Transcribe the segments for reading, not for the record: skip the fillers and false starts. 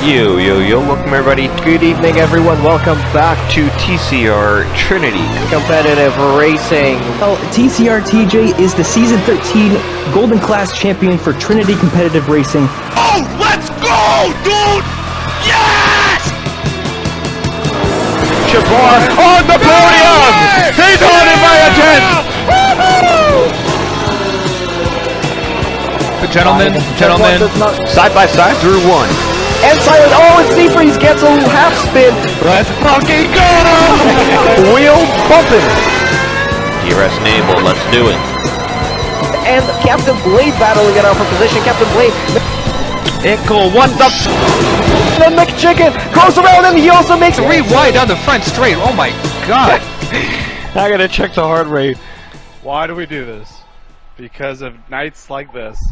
Welcome everybody. Good evening, everyone. Welcome back to TCR Trinity Competitive Racing. Well, TCR TJ is the Season 13 Golden Class Champion for Trinity Competitive Racing. Oh, let's go, dude! Yes! Jabbar on the podium! He's on it by a 10! Gentlemen, side by side through one. And Silent, and Seafreeze gets a half spin. Let's fucking go! Wheel bumping. DRS enable, let's do it. And Captain Blade battling it out for position. Captain Blade. Ickle, what the Then McChicken goes around and he also makes rewind down the front straight. Oh my god. I gotta check the heart rate. Why do we do this? Because of nights like this.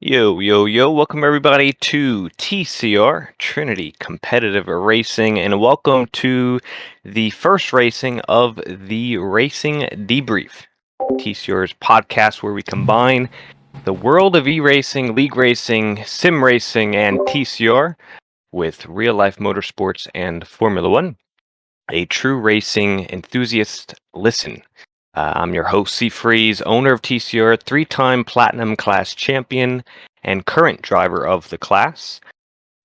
Welcome everybody to TCR, Trinity Competitive Racing, and welcome to the first racing of the Racing Debrief, TCR's podcast where we combine the world of e-racing, league racing, sim racing, and TCR with real-life motorsports and Formula One. A true racing enthusiast listen. I'm your host, Seafreeze, owner of TCR, three-time Platinum Class champion, and current driver of the class.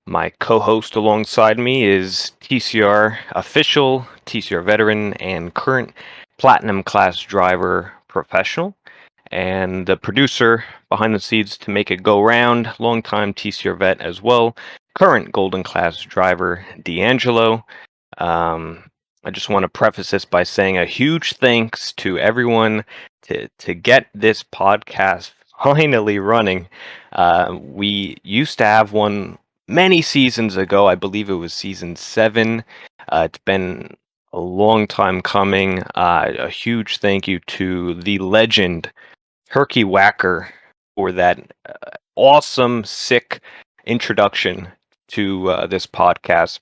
My co-host alongside me is TCR official, TCR veteran, and current Platinum Class driver professional, and the producer behind the scenes to make it go round, longtime TCR vet as well, current Golden Class driver, D'Angelo. I just want to preface this by saying a huge thanks to everyone to get this podcast finally running. We used to have one many seasons ago. I believe it was season 7. It's been a long time coming. A huge thank you to the legend Turkey Whacker for that awesome, sick introduction to this podcast.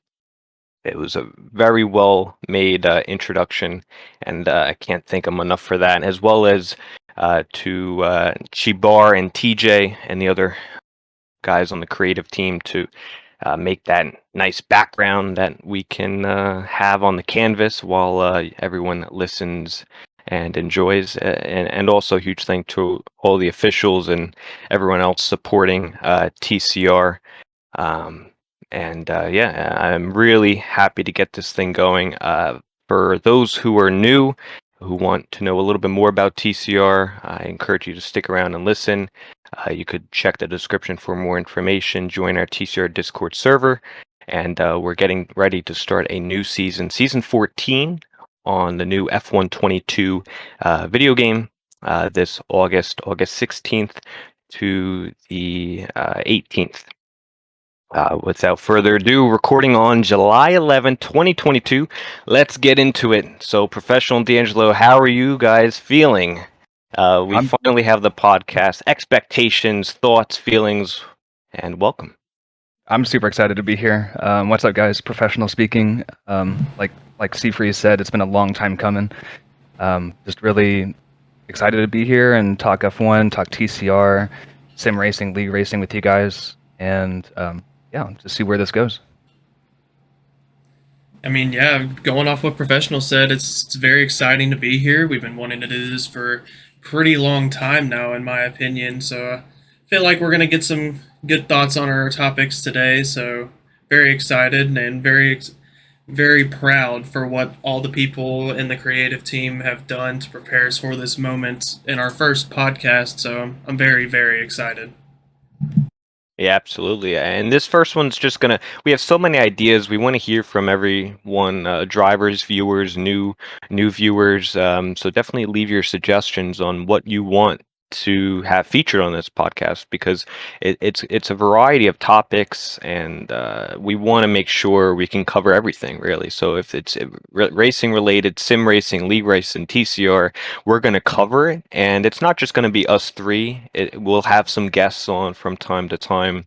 It was a very well-made introduction, and I can't thank him enough for that, as well as to Chibar and TJ and the other guys on the creative team to make that nice background that we can have on the canvas while everyone listens and enjoys. And also a huge thank to all the officials and everyone else supporting TCR. I'm really happy to get this thing going. For those who are new, who want to know a little bit more about TCR, I encourage you to stick around and listen. You could check the description for more information, join our TCR Discord server, and we're getting ready to start a new season, Season 14, on the new F122 video game this August 16th to the 18th. Without further ado, recording on July 11, 2022. Let's get into it. So, Professional D'Angelo, how are you guys feeling? We finally have the podcast. Expectations, thoughts, feelings, and welcome. I'm super excited to be here. What's up, guys? Professional speaking. Like Seafreeze said, it's been a long time coming. Just really excited to be here and talk F1, talk TCR, sim racing, league racing with you guys, and to see where this goes. I mean, yeah, going off what Professional said, it's very exciting to be here. We've been wanting to do this for a pretty long time now, in my opinion. So I feel like we're going to get some good thoughts on our topics today. So very excited and very proud for what all the people in the creative team have done to prepare us for this moment in our first podcast. So I'm very, very excited. Yeah, absolutely. And this first one's we have so many ideas. We want to hear from everyone, drivers, viewers, new viewers. So definitely leave your suggestions on what you want to have featured on this podcast, because it's a variety of topics, and we want to make sure we can cover everything, really. So if it's racing related, sim racing, league racing, TCR, we're going to cover it, and it's not just going to be us three. We'll have some guests on from time to time.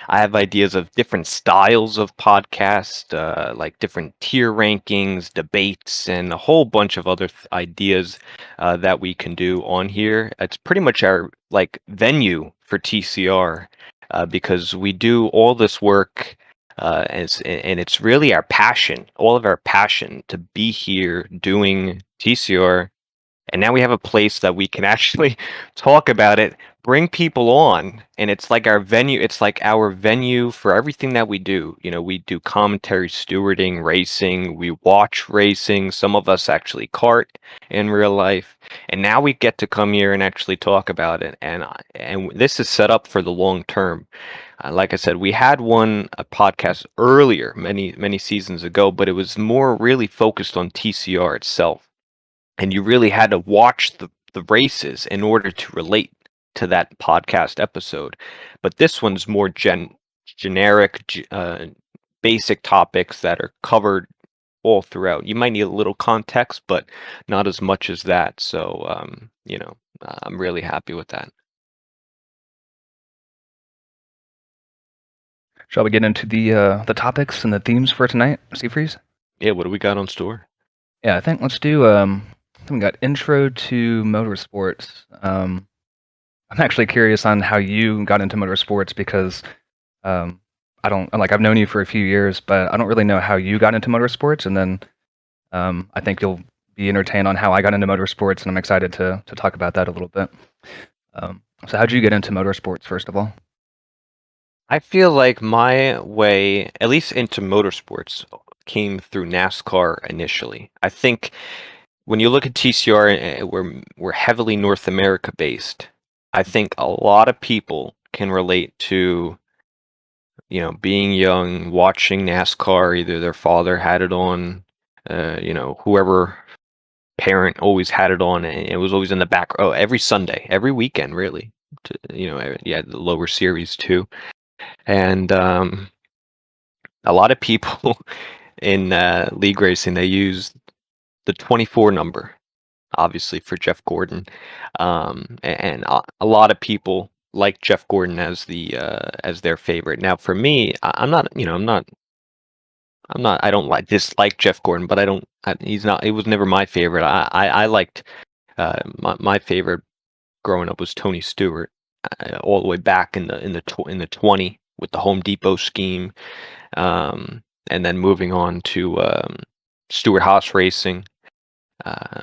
I have ideas of different styles of podcast, like different tier rankings, debates, and a whole bunch of other ideas that we can do on here. It's pretty much our venue for TCR because we do all this work, and it's really our passion, all of our passion to be here doing TCR. And now we have a place that we can actually talk about it, bring people on, and it's like our venue. It's like our venue for everything that we do. You know, we do commentary, stewarding, racing. We watch racing. Some of us actually kart in real life, and now we get to come here and actually talk about it. And this is set up for the long term. Like I said, we had a podcast earlier, many seasons ago, but it was more really focused on TCR itself, and you really had to watch the races in order to relate to that podcast episode. But this one's more generic, basic topics that are covered all throughout. You might need a little context, but not as much as that. So, I'm really happy with that. Shall we get into the topics and the themes for tonight, Seafreeze? Yeah, what do we got on store? Yeah, I think let's do. I think we got intro to motorsports. I'm actually curious on how you got into motorsports because I don't like I've known you for a few years, but I don't really know how you got into motorsports. And then I think you'll be entertained on how I got into motorsports, and I'm excited to talk about that a little bit. So, how'd you get into motorsports, first of all? I feel like my way, at least into motorsports, came through NASCAR initially. I think when you look at TCR, we're heavily North America based. I think a lot of people can relate to, being young, watching NASCAR. Either their father had it on, whoever parent always had it on, and it was always in the back. Oh, every Sunday, every weekend, really. Yeah, the lower series too, and a lot of people in league racing, they use the 24 number, obviously, for Jeff Gordon, and a lot of people like Jeff Gordon as their favorite. Now, for me, I'm not, I don't dislike Jeff Gordon, but I don't. He's not. It was never my favorite. I liked my favorite growing up was Tony Stewart, all the way back in the 20 with the Home Depot scheme, and then moving on to Stewart Haas Racing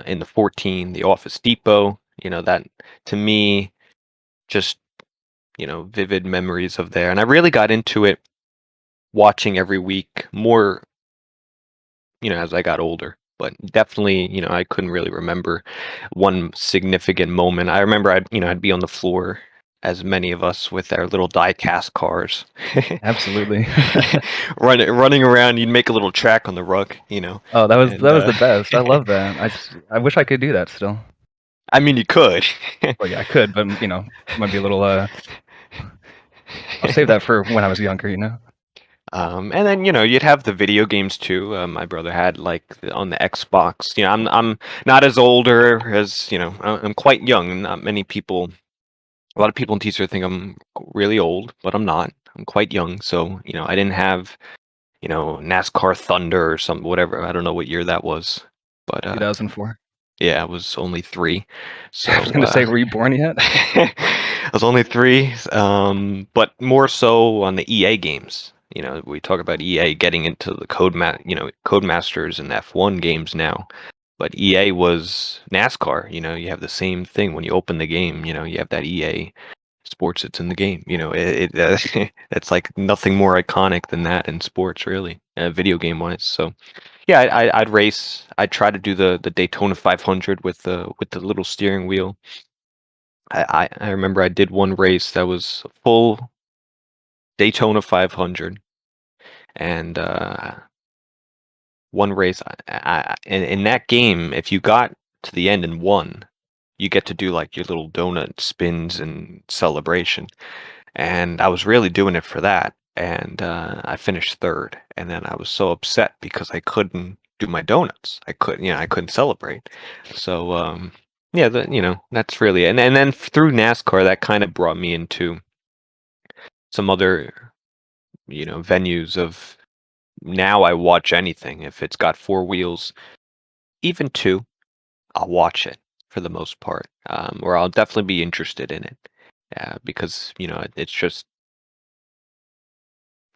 in the 14, the Office Depot. That to me, just vivid memories of there. And I really got into it watching every week more, as I got older. But definitely, I couldn't really remember one significant moment. I remember I'd be on the floor, as many of us, with our little die-cast cars, Absolutely. running around. You'd make a little track on the rug. Oh, that was And the best. I love that. I wish I could do that still. I mean, you could. Well, yeah, I could, but might be a little. I'll save that for when I was younger. And then you'd have the video games too. My brother had like on the Xbox. I'm not as older as I'm quite young. Not many people. A lot of people in teacher think I'm really old, but I'm not. I'm quite young. So I didn't have NASCAR Thunder or some whatever. I don't know what year that was, but 2004. yeah, I was only 3. So I was gonna say, were you born yet? I was only 3, but more so on the EA games. We talk about EA getting into the Codemasters and F1 games now. But EA was NASCAR. You have the same thing when you open the game. You have that EA Sports that's in the game. It's like nothing more iconic than that in sports, really, video game wise. So yeah, I'd race. I'd try to do the Daytona 500 with the little steering wheel. I remember I did one race that was a full Daytona 500, and one race. In that game, if you got to the end and won, you get to do like your little donut spins and celebration. And I was really doing it for that. And I finished 3rd, and then I was so upset because I couldn't do my donuts. I couldn't celebrate. So yeah, that's really, and then through NASCAR, that kind of brought me into some other venues of, now I watch anything if it's got 4 wheels, even 2. I'll watch it for the most part, or I'll definitely be interested in it, because it's just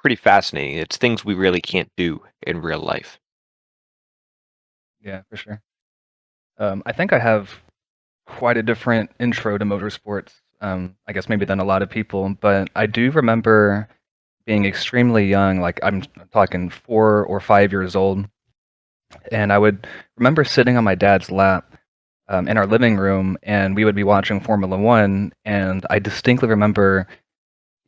pretty fascinating. It's things we really can't do in real life. Yeah, for sure. I think I have quite a different intro to motorsports, I guess maybe than a lot of people, but I do remember being extremely young, like I'm talking 4 or 5 years old, and I would remember sitting on my dad's lap in our living room, and we would be watching Formula One, and I distinctly remember,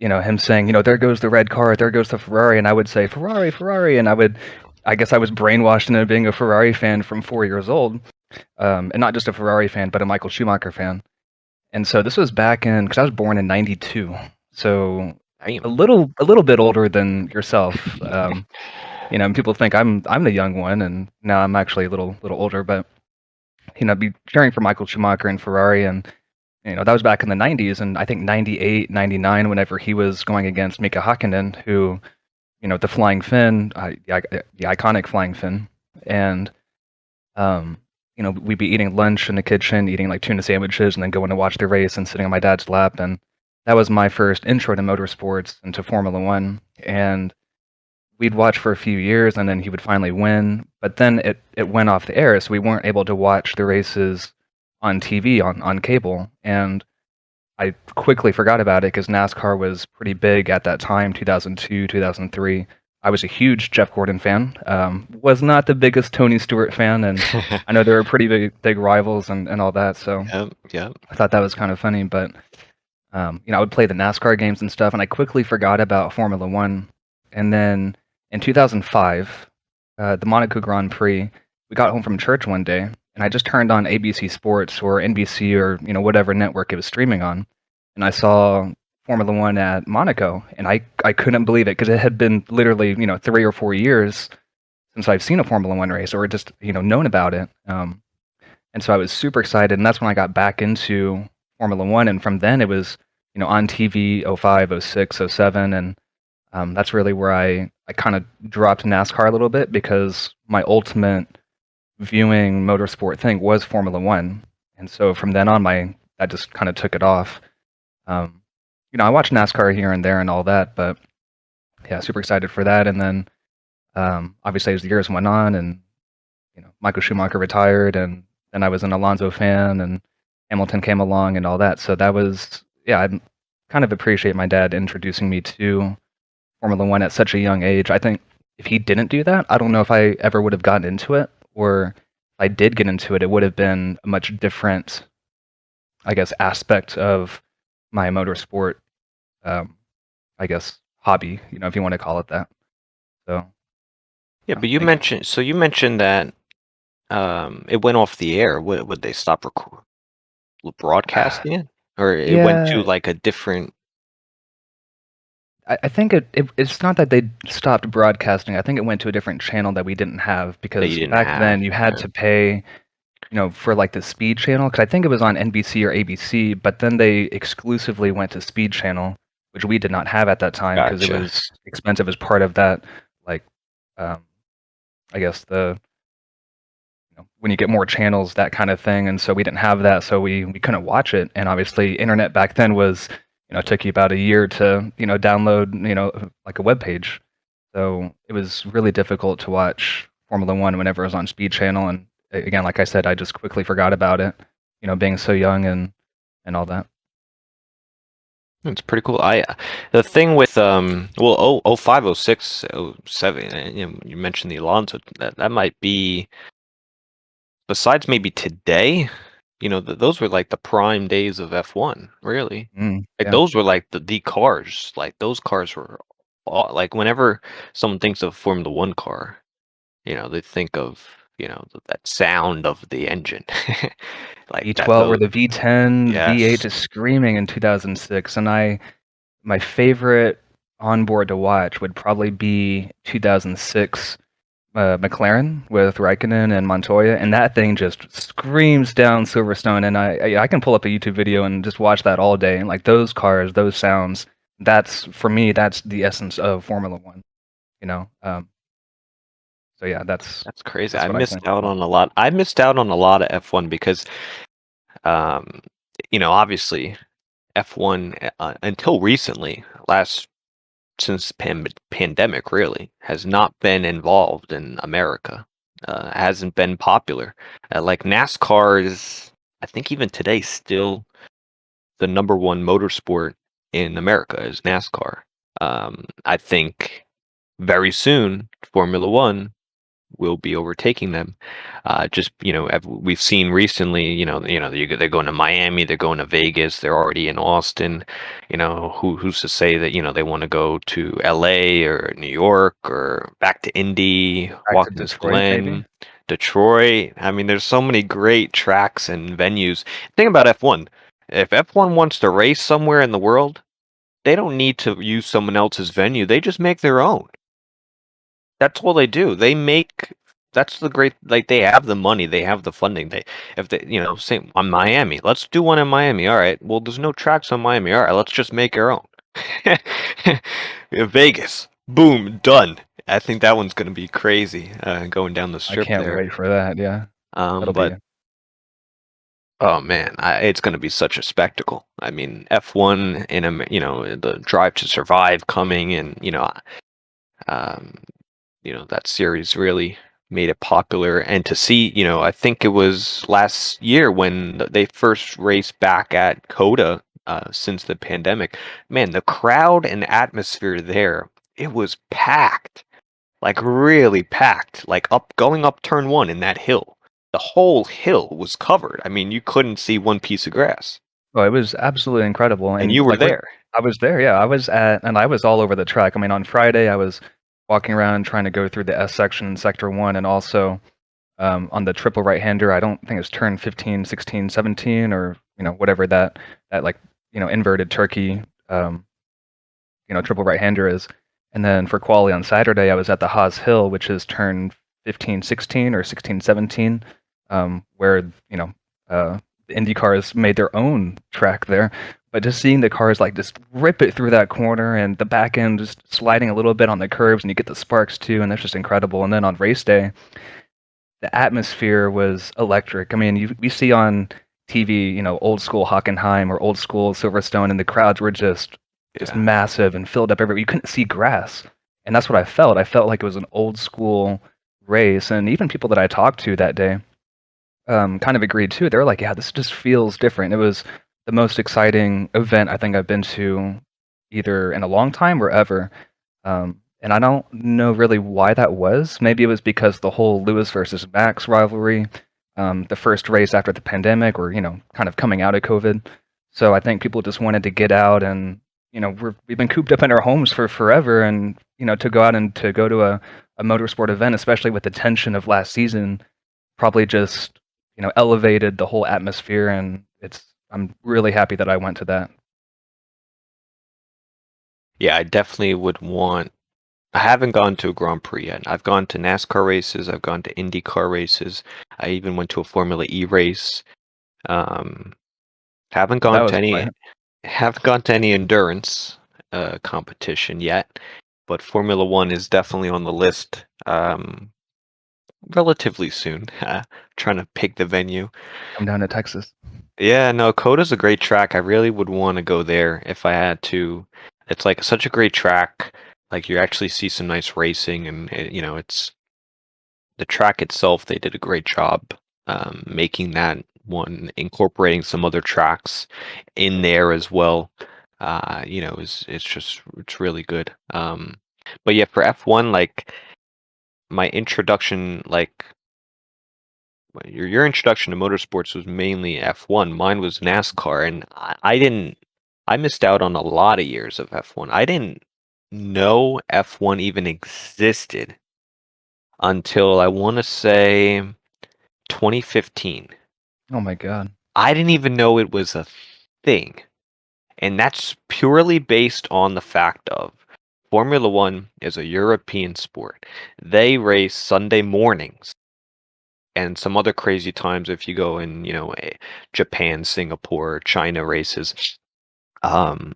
him saying, there goes the red car, there goes the Ferrari, and I would say, Ferrari, Ferrari, and I guess I was brainwashed into being a Ferrari fan from 4 years old, and not just a Ferrari fan, but a Michael Schumacher fan. And so this was back in, because I was born in '92, so a Damn. little bit older than yourself. And people think I'm the young one, and now I'm actually a little older. But be cheering for Michael Schumacher and Ferrari, and that was back in the '90s, and I think '98, '99, whenever he was going against Mika Hakkinen, who the flying fin, the iconic flying fin, and we'd be eating lunch in the kitchen, eating like tuna sandwiches, and then going to watch the race and sitting on my dad's lap. And that was my first intro to motorsports and to Formula One. And we'd watch for a few years, and then he would finally win. But then it went off the air, so we weren't able to watch the races on TV on cable. And I quickly forgot about it because NASCAR was pretty big at that time, 2002, 2003. I was a huge Jeff Gordon fan. Was not the biggest Tony Stewart fan, and I know they were pretty big rivals and all that. So Yep, yep. I thought that was kind of funny. But I would play the NASCAR games and stuff, and I quickly forgot about Formula One. And then in 2005, the Monaco Grand Prix, we got home from church one day, and I just turned on ABC Sports or NBC or whatever network it was streaming on, and I saw Formula One at Monaco, and I couldn't believe it because it had been literally 3 or 4 years since I've seen a Formula One race or just known about it. And so I was super excited, and that's when I got back into Formula One, and from then it was on TV '05, '06, '07, and that's really where I kind of dropped NASCAR a little bit because my ultimate viewing motorsport thing was Formula One, and so from then on I just kind of took it off. Um, I watch NASCAR here and there and all that, but yeah, super excited for that. And then obviously as the years went on, and Michael Schumacher retired, and then I was an Alonso fan, and Hamilton came along and all that. So that was, yeah, I kind of appreciate my dad introducing me to Formula One at such a young age. I think if he didn't do that, I don't know if I ever would have gotten into it, or if I did get into it, it would have been a much different, I guess, aspect of my motorsport, I guess, hobby, if you want to call it that. So Yeah, but you mentioned that it went off the air. Would they stop broadcasting it, or it went to yeah, like a different? I think it's not that they stopped broadcasting. I think it went to a different channel that we didn't have That you because didn't back have. then you had to pay, for like the Speed channel, because I think it was on NBC or ABC, but then they exclusively went to Speed channel, which we did not have at that time because it Gotcha. was expensive as part of that, like, um, I guess when you get more channels, that kind of thing. And so we didn't have that, so we couldn't watch it. And obviously, internet back then was, took you about a year to, download, like a web page. So it was really difficult to watch Formula One whenever it was on Speed Channel. And again, like I said, I just quickly forgot about it, being so young and all that. It's pretty cool. The thing with well, 05, 06, '07, and you mentioned the Alonso. That might be, besides maybe today, those were like the prime days of F1, really. Like Yeah. those were like the cars. Like those cars were all, like whenever someone thinks of Formula One car, they think of, that sound of the engine. Like that V12 or those the V10, V8 Yes. just screaming in 2006. And my favorite onboard to watch would probably be 2006 McLaren with Raikkonen and Montoya, and that thing just screams down Silverstone. And I can pull up a YouTube video and just watch that all day. And like those cars, those sounds, that's for me, that's the essence of Formula One. You know, so yeah, That's crazy. that's I what I missed think. out on a lot. I missed out on a lot of F1 because, um, obviously F1 until recently, last since pandemic really has not been involved in America. Hasn't been popular. Like NASCAR is, I think even today, still the number one motorsport in America is NASCAR. I think very soon Formula One will be overtaking them. Just we've seen recently, they're going to Miami, they're going to Vegas, they're already in Austin. Who's to say that they want to go to L.A. or New York or back to Indy, Back to Watkins Detroit, maybe. Glen, Detroit. I mean, there's so many great tracks and venues. Think about F1. If F1 wants to race somewhere in the world, they don't need to use someone else's venue. They just make their own. That's all they do. That's the great, like, they have the money, they have the funding. If they, say on Miami, let's do one in Miami. All right. Well, there's no tracks on Miami. All right, let's just make our own. Vegas, boom, done. I think that one's gonna be crazy, going down the I strip can't there. wait for that. Yeah, that'll be. But oh man, it's gonna be such a spectacle. I mean, F1 the Drive to Survive coming, and um, that series really made it popular. And to see, I think it was last year when they first raced back at Coda, since the pandemic. Man, the crowd and atmosphere there, it was packed, like really packed, like going up turn one in that hill. The whole hill was covered. I mean, you couldn't see one piece of grass. Oh, it was absolutely incredible, And and you were like there. I was there. Yeah, I was all over the track. I mean, on Friday, I was walking around trying to go through the S section in Sector 1, and also on the triple right-hander. I don't think it's turn 15, 16, 17, or whatever that like inverted turkey triple right-hander is. And then for quali on Saturday, I was at the Haas Hill, which is turn 15, 16 or 16, 17, where the Indy cars made their own track there. But just seeing the cars like just rip it through that corner and the back end just sliding a little bit on the curves, and you get the sparks too, and that's just incredible. And then on race day, the atmosphere was electric. I mean, we see on TV, old school Hockenheim or old school Silverstone, and the crowds were just Yeah. massive and filled up everywhere. You couldn't see grass, and that's what I felt. I felt like it was an old school race, and even people that I talked to that day kind of agreed too. They were like, "Yeah, this just feels different." It was the most exciting event I think I've been to, either in a long time or ever. And I don't know really why that was. Maybe it was because the whole Lewis versus Max rivalry, the first race after the pandemic, or kind of coming out of COVID. So I think people just wanted to get out, and we've been cooped up in our homes for forever, and to go out and to go to a motorsport event, especially with the tension of last season, probably just elevated the whole atmosphere, and I'm really happy that I went to that. Yeah, I definitely would want. I haven't gone to a Grand Prix yet. I've gone to NASCAR races. I've gone to IndyCar races. I even went to a Formula E race. Um, haven't That gone to was any quiet. haven't gone to any endurance competition yet, but Formula One is definitely on the list, relatively soon. Trying to pick the venue. Come down to Texas. Yeah, no, Coda's a great track. I really would want to go there if I had to. It's like such a great track. Like you actually see some nice racing, and it's the track itself. They did a great job, making that one, incorporating some other tracks in there as well. It's really good. But yeah, for F1, like my introduction, like your introduction to motorsports was mainly F1. Mine was NASCAR, and I missed out on a lot of years of F1. I didn't know F1 even existed until, I want to say, 2015. Oh my god. I didn't even know it was a thing. And that's purely based on the fact of Formula One is a European sport. They race Sunday mornings and some other crazy times if you go in, Japan, Singapore, China races. Um,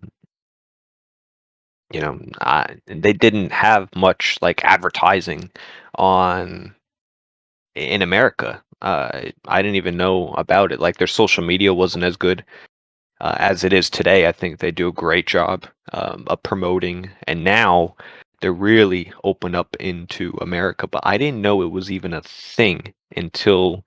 they didn't have much like advertising on in America. I didn't even know about it. Like their social media wasn't as good. as it is today, I think they do a great job of promoting, and now they're really open up into America. But I didn't know it was even a thing until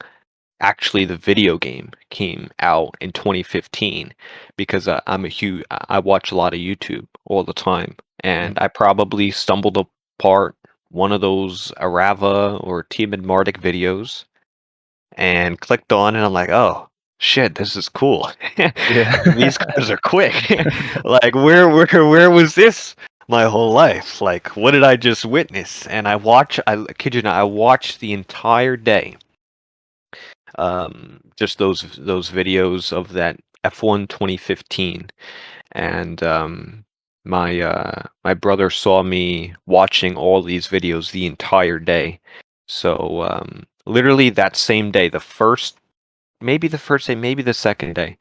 actually the video game came out in 2015, because I watch a lot of YouTube all the time, and I probably stumbled apart one of those Arava or Team Mardic videos and clicked on it, and I'm like, oh shit, this is cool. Yeah. These cars are quick. Like, where was this my whole life? Like, what did I just witness? And I kid you not, I watched the entire day, just those videos of that F1 2015. And my brother saw me watching all these videos the entire day. So literally that same day, maybe the first day, maybe the second day,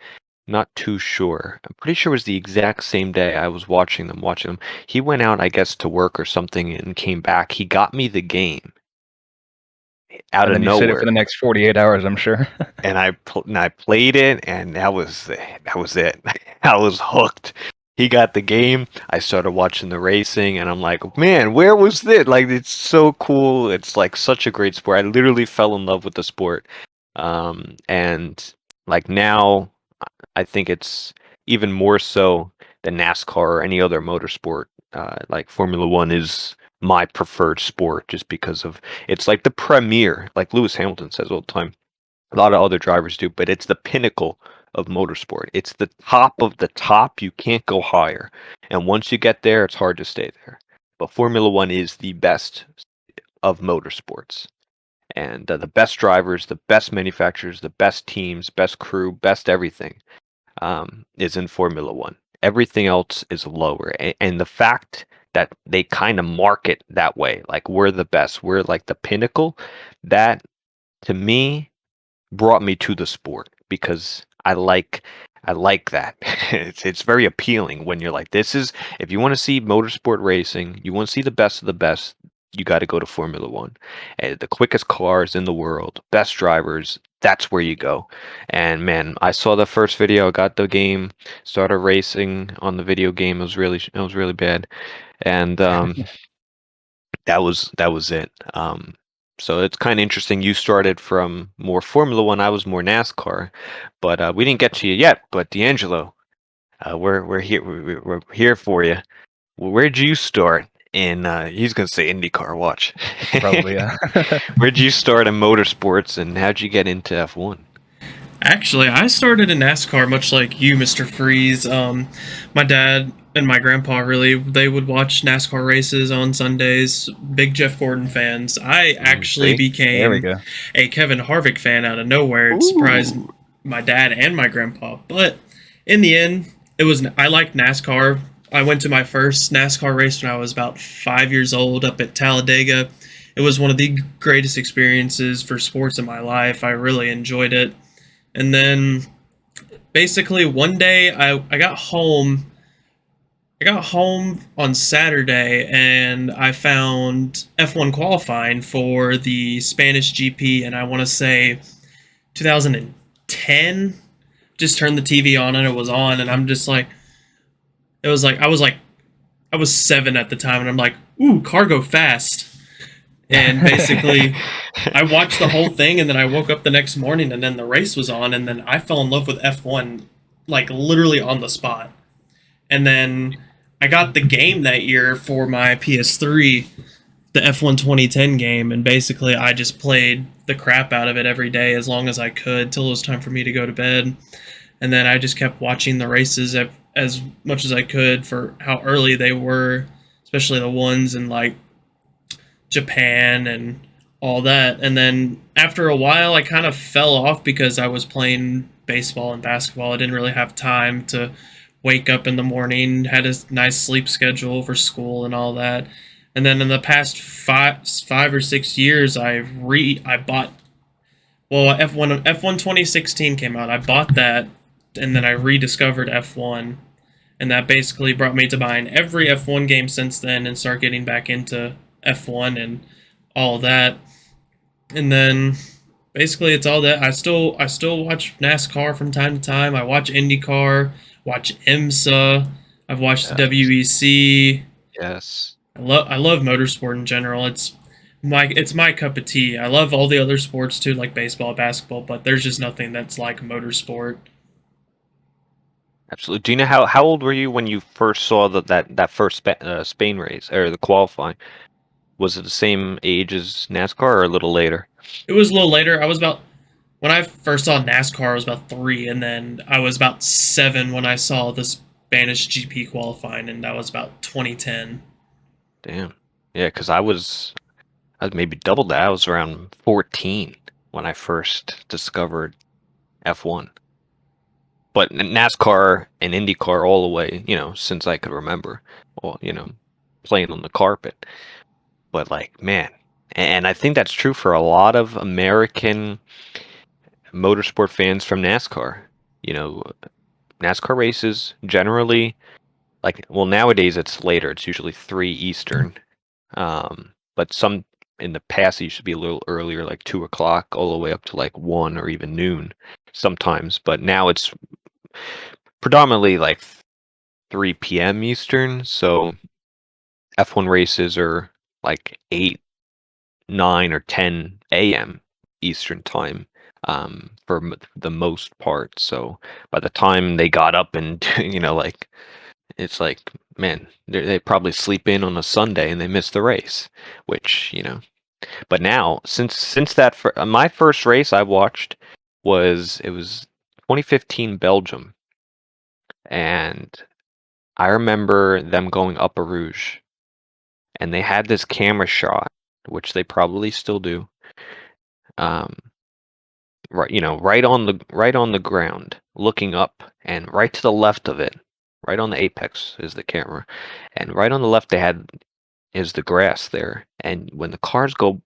not too sure. I'm pretty sure it was the exact same day I was watching them. He went out, I guess, to work or something and came back. He got me the game out And of then you sit it nowhere. for the next 48 hours, I'm sure. And I played it, and that was it. I was hooked. He got the game. I started watching the racing, and I'm like, man, where was this? Like, it's so cool. It's like such a great sport. I literally fell in love with the sport. And like now, I think it's even more so than NASCAR or any other motorsport. Like Formula One is my preferred sport, just because of it's like the premier, like Lewis Hamilton says all the time. A lot of other drivers do, but it's the pinnacle of motorsport. It's the top of the top. You can't go higher. And once you get there, it's hard to stay there. But Formula One is the best of motorsports. And the best drivers, the best manufacturers, the best teams, best crew, best everything is in Formula One. Everything else is lower. And the fact that they kind of market that way, like we're the best, we're like the pinnacle, that to me brought me to the sport, because I like that. It's very appealing when you're like, this is, if you want to see motorsport racing, you want to see the best of the best, you got to go to Formula One. The quickest cars in the world, best drivers, that's where you go. And man, I saw the first video, I got the game, started racing on the video game. It was really bad. And that was it. So it's kind of interesting. You started from more Formula One. I was more NASCAR, but we didn't get to you yet. But D'Angelo, we're here. We're here for you. Where'd you start in? He's gonna say IndyCar. Watch. Probably, yeah. Where'd you start in motorsports, and how'd you get into F1? Actually, I started in NASCAR much like you, Mr. Freeze. My dad and my grandpa really, they would watch NASCAR races on Sundays. Big Jeff Gordon fans. I actually See? There we became go. a Kevin Harvick fan out of nowhere. It surprised Ooh. my dad and my grandpa. But in the end, I liked NASCAR. I went to my first NASCAR race when I was about 5 years old up at Talladega. It was one of the greatest experiences for sports in my life. I really enjoyed it. And then basically one day I got home. I got home on Saturday and I found F1 qualifying for the Spanish GP, and I want to say 2010. Just turned the TV on and it was on, and I'm just like, it was like I was 7 at the time, and I'm like, ooh, cargo fast. And basically, I watched the whole thing, and then I woke up the next morning, and then the race was on, and then I fell in love with F1, like literally on the spot. And then I got the game that year for my PS3, the F1 2010 game, and basically I just played the crap out of it every day as long as I could till it was time for me to go to bed. And then I just kept watching the races as much as I could for how early they were, especially the ones in like Japan and all that. And then after a while, I kind of fell off because I was playing baseball and basketball. I didn't really have time to wake up in the morning, had a nice sleep schedule for school and all that. And then in the past 5 or 6 years, I bought, well, F1 2016 came out. I bought that, and then I rediscovered F1. And that basically brought me to buying every F1 game since then and start getting back into F1 and all that. And then basically it's all that. I still watch NASCAR from time to time. I watch IndyCar, watch IMSA. I've watched Yes. WEC. Yes. I love motorsport in general. It's my cup of tea. I love all the other sports too, like baseball, basketball, but there's just nothing that's like motorsport. Absolutely. Do you know how old were you when you first saw that first Spain race or the qualifying? Was it the same age as NASCAR or a little later? It was a little later. I was about when I first saw NASCAR, I was about 3, and then I was about 7 when I saw the Spanish GP qualifying, and that was about 2010. Damn. Yeah, because I was maybe double that. I was around 14 when I first discovered F1. But NASCAR and IndyCar all the way, since I could remember, well, playing on the carpet. But like, man, and I think that's true for a lot of American motorsport fans from NASCAR. You know, NASCAR races generally, like, well, nowadays it's later. It's usually 3 Eastern. But some in the past it used to be a little earlier, like 2 o'clock, all the way up to like 1 or even noon sometimes. But now it's predominantly like 3 p.m. Eastern. So F1 races are like 8, 9, or 10 a.m. Eastern time for the most part. So by the time they got up and like it's like, man, they probably sleep in on a Sunday and they miss the race, which But now, since that my first race I watched was 2015 Belgium, and I remember them going up a Rouge, and they had this camera shot, which they probably still do. Um, right, right on the ground, looking up, and right to the left of it, right on the apex is the camera, and right on the left is the grass there. And when the cars go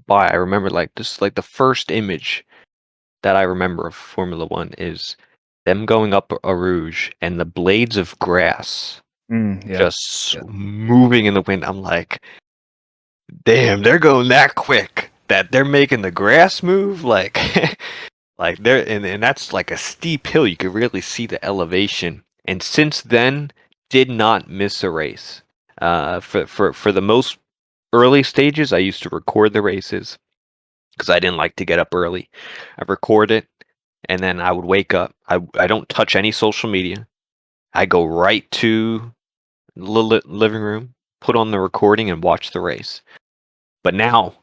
by, I remember like this, like the first image that I remember of Formula One is them going up a Rouge and the blades of grass Yeah. just moving in the wind. I'm like, damn, they're going that quick that they're making the grass move. Like, like they're and that's like a steep hill. You could really see the elevation. And since then, did not miss a race. For the most early stages, I used to record the races because I didn't like to get up early. I record it, and then I would wake up. I don't touch any social media. I go right to the living room, put on the recording, and watch the race. But now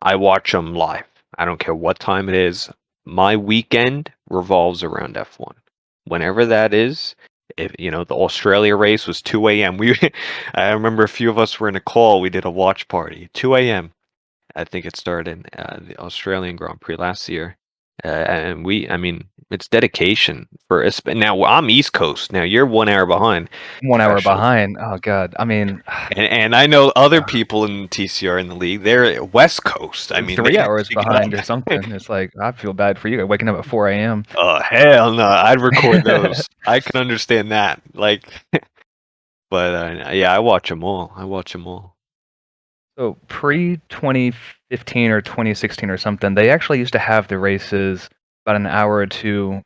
I watch them live. I don't care what time it is. My weekend revolves around F1. Whenever that is, if the Australia race was 2 a.m. I remember a few of us were in a call. We did a watch party, 2 a.m. I think it started the Australian Grand Prix last year, and I mean, it's dedication for. Now I'm East Coast. Now you're 1 hour behind, 1 hour professional. behind. Oh God. I mean, And I know other people in TCR in the league. They're West Coast. I mean, they 3 hours have to get behind or up. something. It's like I feel bad for you waking up at 4 a.m. Oh hell no! I'd record those. I can understand that. Like, but yeah, I watch them all. I watch them all. So pre 2015 or 2016 or something, they actually used to have the races about an hour or two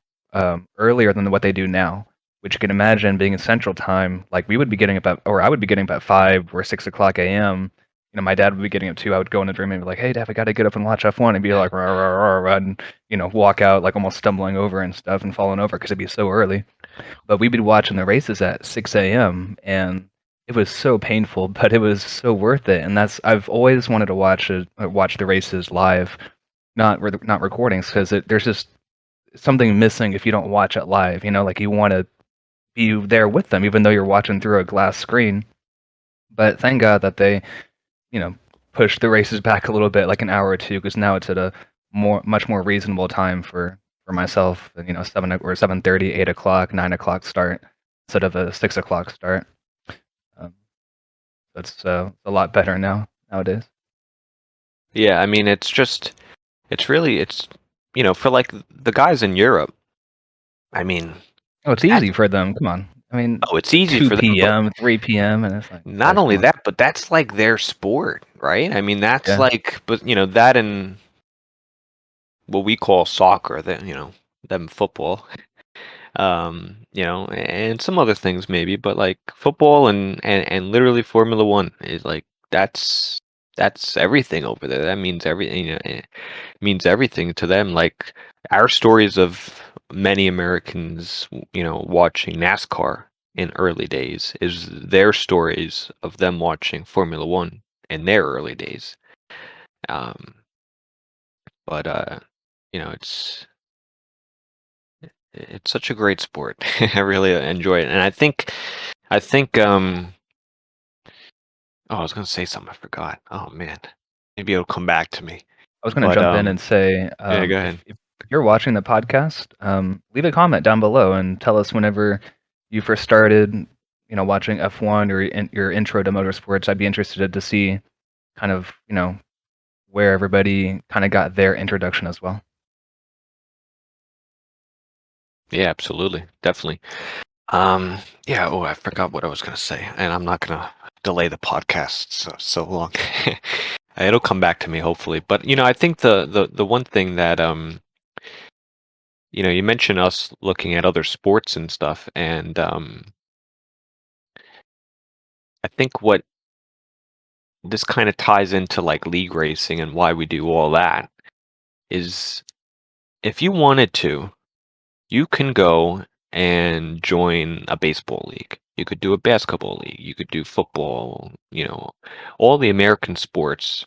earlier than what they do now. Which you can imagine being in Central Time, like we would be getting up at, or I would be getting up at 5 or 6 o'clock a.m. My dad would be getting up too. I would go in the dream and be like, "Hey, Dad, I got to get up and watch F1," and be like, "Rah, rah, rah, rah," and walk out like almost stumbling over and stuff and falling over because it'd be so early. But we'd be watching the races at 6 a.m. and it was so painful, but it was so worth it. And I've always wanted to watch the races live, not recordings, because there's just something missing if you don't watch it live. Like you want to be there with them, even though you're watching through a glass screen. But thank God that they, you know, pushed the races back a little bit, like an hour or two, because now it's at a much more reasonable time for myself. 7:30, 8 o'clock, 9 o'clock start instead of a 6 o'clock start. That's a lot better nowadays. Yeah, I mean, it's for like the guys in Europe. I mean, Oh, it's easy for them. Come on. I mean, it's easy 2 for them, but p.m., 3 p.m., and it's like, not guys, only come on. that, but that's like their sport, right? I mean, that's Yeah. like, but that and what we call soccer, that them football. And some other things maybe, but like football and literally Formula One is like that's everything over there. That means everything. It means everything to them. Like our stories of many Americans, watching NASCAR in early days is their stories of them watching Formula One in their early days. Um, but it's such a great sport. I really enjoy it, and I think. Oh, I was gonna say something. I forgot. Oh man, maybe it'll come back to me. I was going to But jump in and say, yeah, go ahead. if you're watching the podcast, leave a comment down below and tell us whenever you first started, watching F1 or your intro to motorsports. I'd be interested to see kind of, where everybody kind of got their introduction as well. Yeah, absolutely, definitely. Yeah. Oh, I forgot what I was gonna say, and I'm not gonna delay the podcast so long. It'll come back to me hopefully. But I think the one thing that you mentioned us looking at other sports and stuff, and I think what this kind of ties into like league racing and why we do all that is if you wanted to, you can go and join a baseball league. You could do a basketball league. You could do football, all the American sports.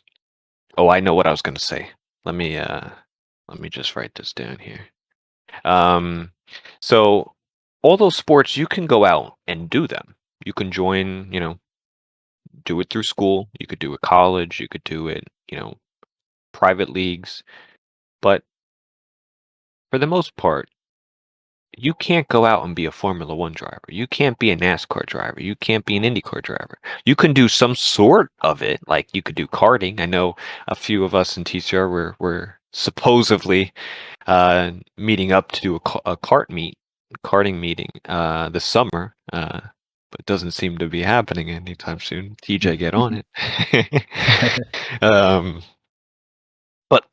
Oh, I know what I was going to say. Let me just write this down here. Um so all those sports you can go out and do them. You can join, do it through school. You could do it college, you could do it, private leagues, but for the most part you can't go out and be a Formula One driver. You can't be a NASCAR driver. You can't be an IndyCar driver. You can do some sort of it, like you could do karting. I know a few of us in TCR were supposedly meeting up to do a karting meeting this summer, but it doesn't seem to be happening anytime soon. TJ, get on it. um, but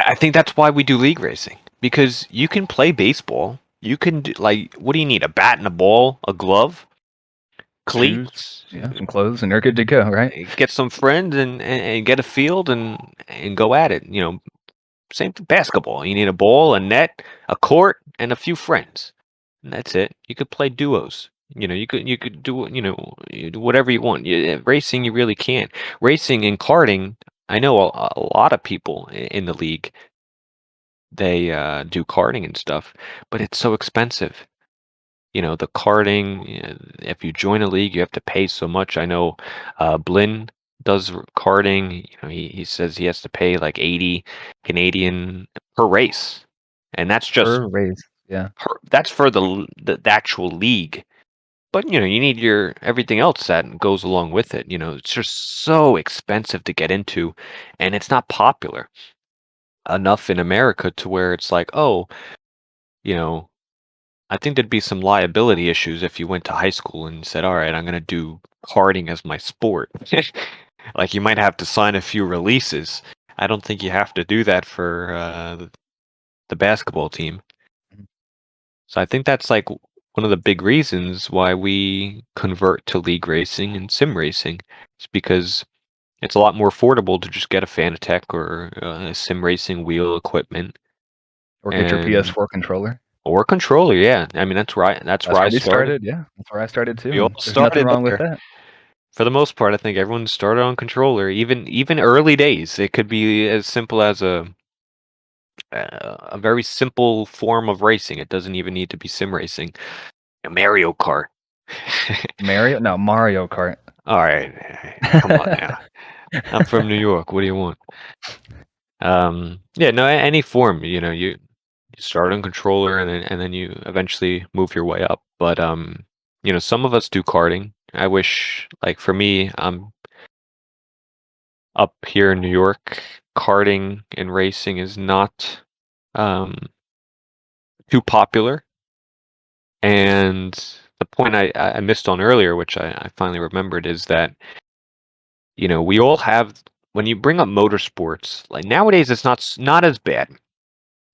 I think that's why we do league racing, because you can play baseball. You can do, like, what do you need? A bat and a ball, a glove, Shoes, cleats, yeah, some clothes, and you're good to go, right? get some friends and get a field and go at it. Same for basketball. You need a ball, a net, a court, and a few friends. And that's it. You could play duos. You could do you do whatever you want. Racing, you really can't. Racing and karting, I know a lot of people in the league. They do karting and stuff, but it's so expensive. The karting. If you join a league, you have to pay so much. I know Blinn does karting. He says he has to pay like 80 Canadian per race, and that's just Per race, yeah. that's for the actual league. But you need your everything else that goes along with it. It's just so expensive to get into, and it's not popular enough in America to where it's like, oh, you know, I think there'd be some liability issues if you went to high school and said, all right, I'm going to do karting as my sport. Like you might have to sign a few releases. I don't think you have to do that for the basketball team. So I think that's like one of the big reasons why we convert to league racing and sim racing. It's because it's a lot more affordable to just get a Fanatec or a sim racing wheel equipment Or get your and PS4 controller. or controller. Yeah, I mean that's That's where I where they started. started, yeah. That's where I started too, We all and there's nothing started wrong with there. that. For the most part, I think everyone started on controller. Even early days, it could be as simple as a very simple form of racing. It doesn't even need to be sim racing. A Mario Kart. Mario Kart. All right, come on now. I'm from New York. What do you want? Yeah, no, any form. You start on controller and then you eventually move your way up. But some of us do karting. I wish, like for me, I'm up here in New York. Karting and racing is not um, too popular. And the point I missed on earlier, which I finally remembered, is that we all have, when you bring up motorsports, like nowadays it's not as bad.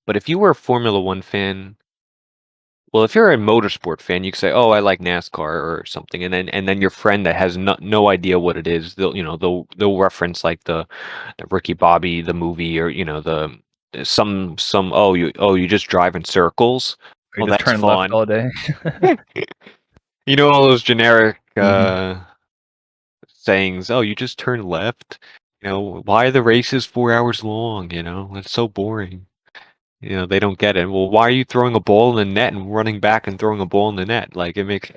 But if you were a Formula One fan, well, if you're a motorsport fan, you could say, "Oh, I like NASCAR" or something, and then your friend that has no idea what it is, they'll reference like the Ricky Bobby the movie, or some you just drive in circles. Or you Oh, just that's turn left fun. all day. All those generic Mhm. sayings. Oh, you just turn left. Why are the races 4 hours long? It's so boring. They don't get it. Well, why are you throwing a ball in the net and running back and throwing a ball in the net? Like, it makes,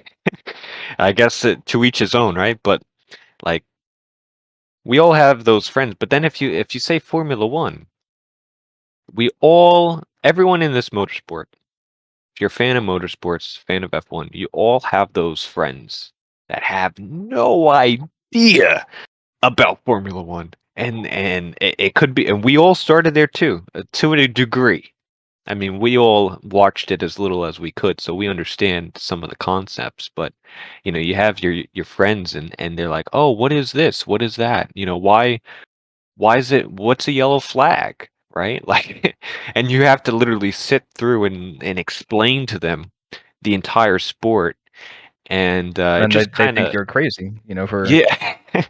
I guess, to each his own, right? But like, we all have those friends. But then if you say Formula One, everyone in this motorsport, if you're a fan of motorsports, fan of F1, you all have those friends that have no idea about Formula One. And it could be, and we all started there too, to a degree. I mean, we all watched it as little as we could, so we understand some of the concepts. But you have your friends, and they're like, "Oh, what is this? What is that? Why is it? What's a yellow flag?" Right? Like, and you have to literally sit through and explain to them the entire sport, and it And just they kind think of, you're crazy, yeah.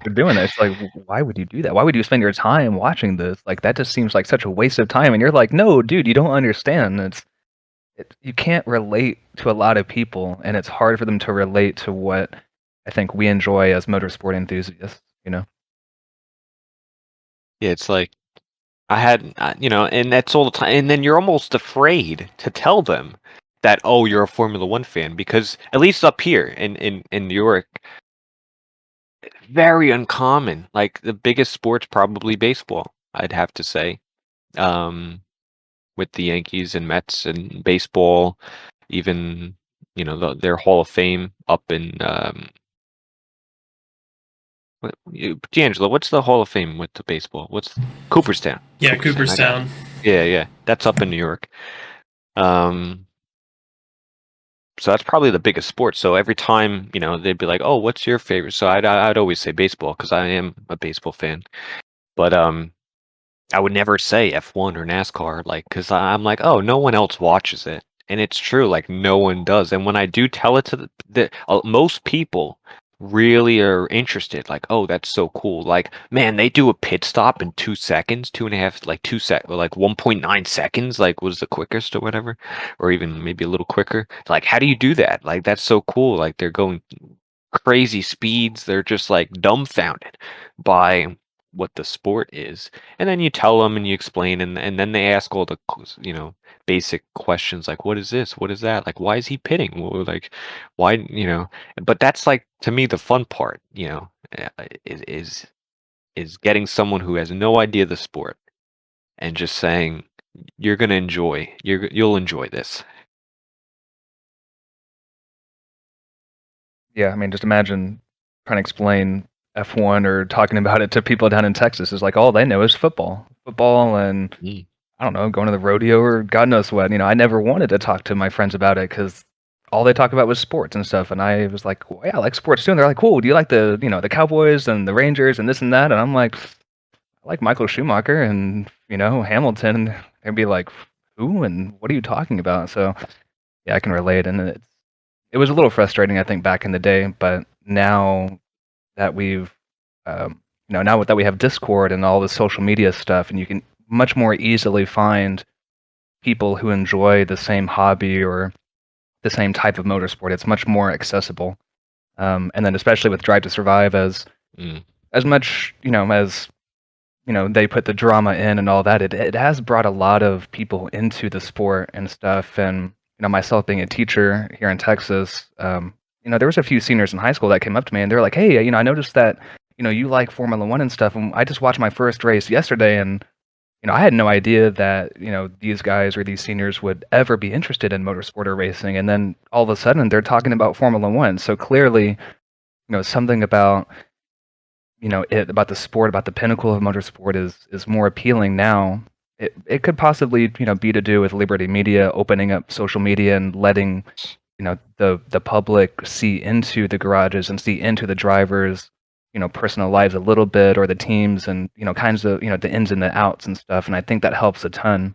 for doing that. It's like, why would you do that? Why would you spend your time watching this? Like, that just seems like such a waste of time. And you're like, no, dude, you don't understand. You can't relate to a lot of people, and it's hard for them to relate to what I think we enjoy as motorsport enthusiasts. You know? Yeah, it's like and that's all the time. And then you're almost afraid to tell them that, oh, you're a Formula One fan, because at least up here in New York, very uncommon. Like, the biggest sport's probably baseball, I'd have to say. Um, with the Yankees and Mets and baseball, even their Hall of Fame up in D'Angelo, what's the Hall of Fame with the baseball? What's Cooperstown? Yeah, Cooperstown, I got it. Cooperstown. Yeah, yeah, that's up in New York. Um, so that's probably the biggest sport. So every time, they'd be like, "Oh, what's your favorite?" So I'd always say baseball, because I am a baseball fan. But I would never say F1 or NASCAR, like, because I'm like, oh, no one else watches it, and it's true, like, no one does. And when I do tell it to most people really are interested, like, oh, that's so cool. Like, man, they do a pit stop in 2 seconds, two and a half, like 1.9 seconds, like, was the quickest or whatever, or even maybe a little quicker. Like, how do you do that? Like, that's so cool. Like, they're going crazy speeds. They're just like dumbfounded by what the sport is. And then you tell them and you explain, and then they ask all the basic questions, like, what is this, what is that, like, why is he pitting, well, like, why, but that's, like, to me, the fun part, is getting someone who has no idea the sport and just saying, you'll enjoy this. Yeah, I mean, just imagine trying to explain F1 or talking about it to people down in Texas. Is like all they know is football, and Mm. I don't know, going to the rodeo or God knows what. I never wanted to talk to my friends about it because all they talk about was sports and stuff. And I was like, well, yeah, I like sports too. And they're like, cool. Do you like the Cowboys and the Rangers and this and that? And I'm like, I like Michael Schumacher and Hamilton. They'd be like, who and what are you talking about? So yeah, I can relate. And it was a little frustrating, I think, back in the day. But now that we've now that we have Discord and all the social media stuff, and you can much more easily find people who enjoy the same hobby or the same type of motorsport. It's much more accessible. And then especially with Drive to Survive, Mm. as much as they put the drama in and all that, it has brought a lot of people into the sport and stuff. And myself being a teacher here in Texas, there was a few seniors in high school that came up to me and they're like, hey, I noticed that you like Formula One and stuff, and I just watched my first race yesterday, and I had no idea that, these guys or these seniors would ever be interested in motorsport or racing. And then all of a sudden they're talking about Formula One. So clearly, something about, about the sport, about the pinnacle of motorsport is more appealing now. It could possibly, be to do with Liberty Media opening up social media and letting, the public see into the garages and see into the drivers, personal lives a little bit, or the teams, and kinds of the ins and the outs and stuff. And I think that helps a ton.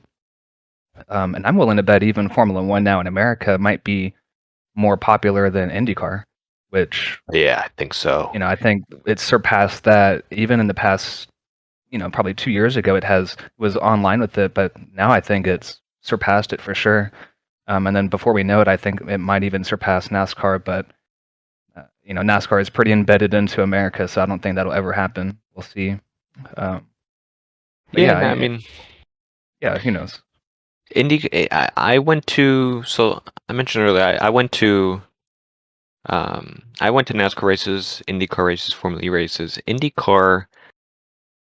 And I'm willing to bet even Formula One now in America might be more popular than IndyCar, which, Yeah, I think so. I think it's surpassed that even in the past, probably 2 years ago was online with it, but now I think it's surpassed it for sure. And then before we know it, I think it might even surpass NASCAR, but NASCAR is pretty embedded into America, so I don't think that'll ever happen. We'll see. But Yeah, yeah, I mean, yeah, who knows? I went to, so I mentioned earlier, I went to NASCAR races, IndyCar races, Formula E races. IndyCar,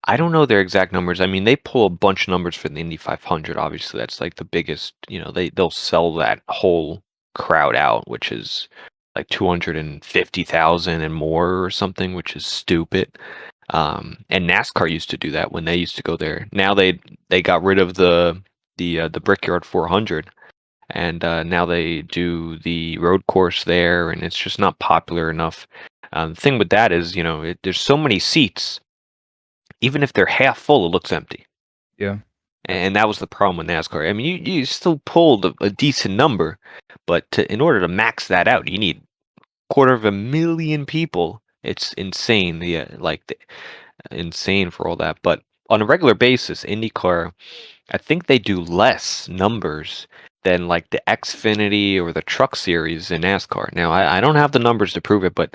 I don't know their exact numbers. I mean, they pull a bunch of numbers for the Indy 500. Obviously, that's like the biggest. They'll sell that whole crowd out, which is like 250,000 and more or something, which is stupid. And NASCAR used to do that when they used to go there. Now they got rid of the Brickyard 400, and now they do the road course there, and it's just not popular enough. The thing with that is, there's so many seats. Even if they're half full, it looks empty. Yeah. And that was the problem with NASCAR. I mean, you still pulled a decent number, but in order to max that out, you need 250,000 people. It's insane. Insane for all that. But on a regular basis, IndyCar, I think they do less numbers than like the Xfinity or the Truck Series in NASCAR. Now, I don't have the numbers to prove it, but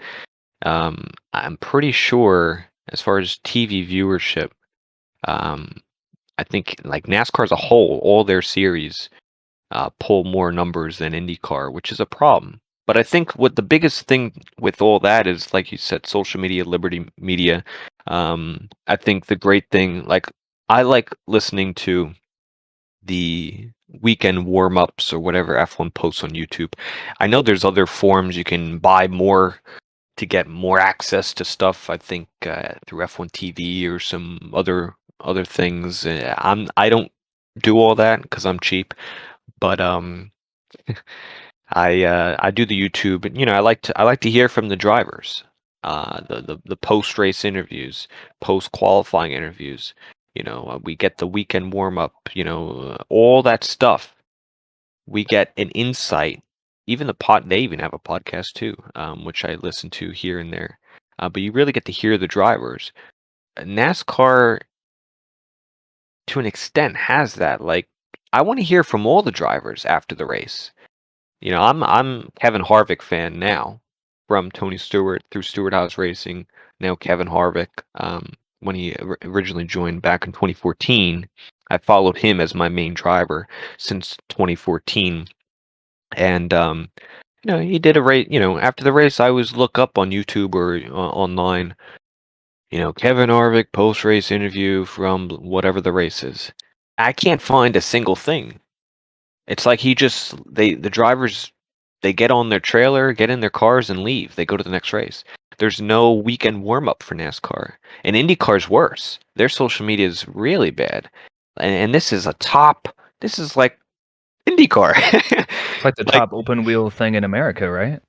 I'm pretty sure as far as TV viewership, um, I think like NASCAR as a whole, all their series pull more numbers than IndyCar, which is a problem. But I think what the biggest thing with all that is, like you said, social media, Liberty Media. I think the great thing, like I like listening to the weekend warm-ups or whatever F1 posts on YouTube. I know there's other forums you can buy more to get more access to stuff. I think through F1 TV or some other things. I don't do all that because I'm cheap, but I do the YouTube, and I like to hear from the drivers, the post race interviews, post qualifying interviews. We get the weekend warm up. All that stuff. We get an insight. Even they even have a podcast too, which I listen to here and there. But you really get to hear the drivers. NASCAR, to an extent, has that. Like, I want to hear from all the drivers after the race. I'm Kevin Harvick fan now, from Tony Stewart through Stewart House Racing. Now Kevin Harvick. When he originally joined back in 2014, I followed him as my main driver since 2014. And he did a race. After the race, I always look up on YouTube or online. Kevin Harvick post race interview from whatever the race is. I can't find a single thing. It's like the drivers, they get on their trailer, get in their cars, and leave. They go to the next race. There's no weekend warm up for NASCAR, and IndyCar's worse. Their social media is really bad, and this is a top. This is like IndyCar. It's like the Like, top open wheel thing in America, right?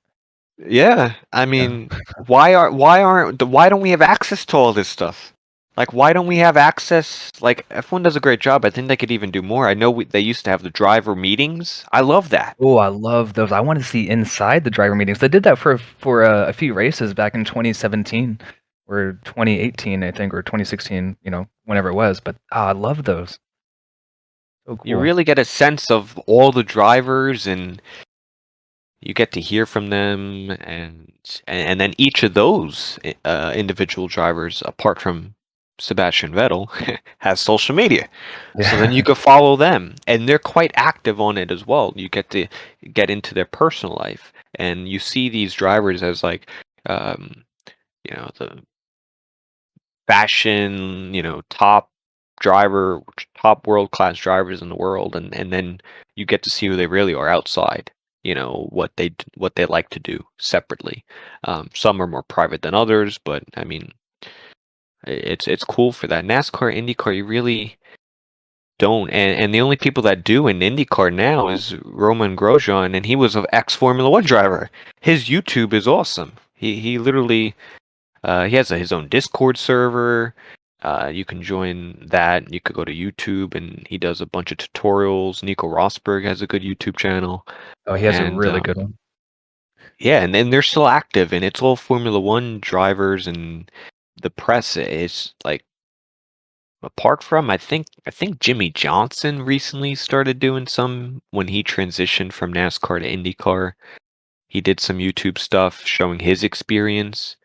yeah, I mean, why don't we have access to all this stuff? Like, why don't we have access? Like, F1 does a great job. I think they could even do more. I know they used to have the driver meetings. I love that. Oh, I love those. I want to see inside the driver meetings. They did that for a few races back in 2017 or 2018, I think, or 2016. Whenever it was. But I love those. So You cool. really get a sense of all the drivers, and you get to hear from them, and then each of those individual drivers, apart from Sebastian Vettel, has social media. So then you can follow them, and they're quite active on it as well. You get to get into their personal life, and you see these drivers as like, the fashion, top world class drivers in the world, and then you get to see who they really are outside. What they like to do separately. Some are more private than others, but I mean, it's cool for that. NASCAR, IndyCar, you really don't, and the only people that do in IndyCar now is Roman Grosjean, and he was an ex Formula One driver. His YouTube is awesome. He literally he has his own Discord server. You can join that. You could go to YouTube, and he does a bunch of tutorials. Nico Rosberg has a good YouTube channel, Oh, he has a and really good one. yeah, and then they're still active, and it's all Formula One drivers, and the press is like, apart from, I think Jimmy Johnson recently started doing some when he transitioned from NASCAR to IndyCar. He did some YouTube stuff showing his experience.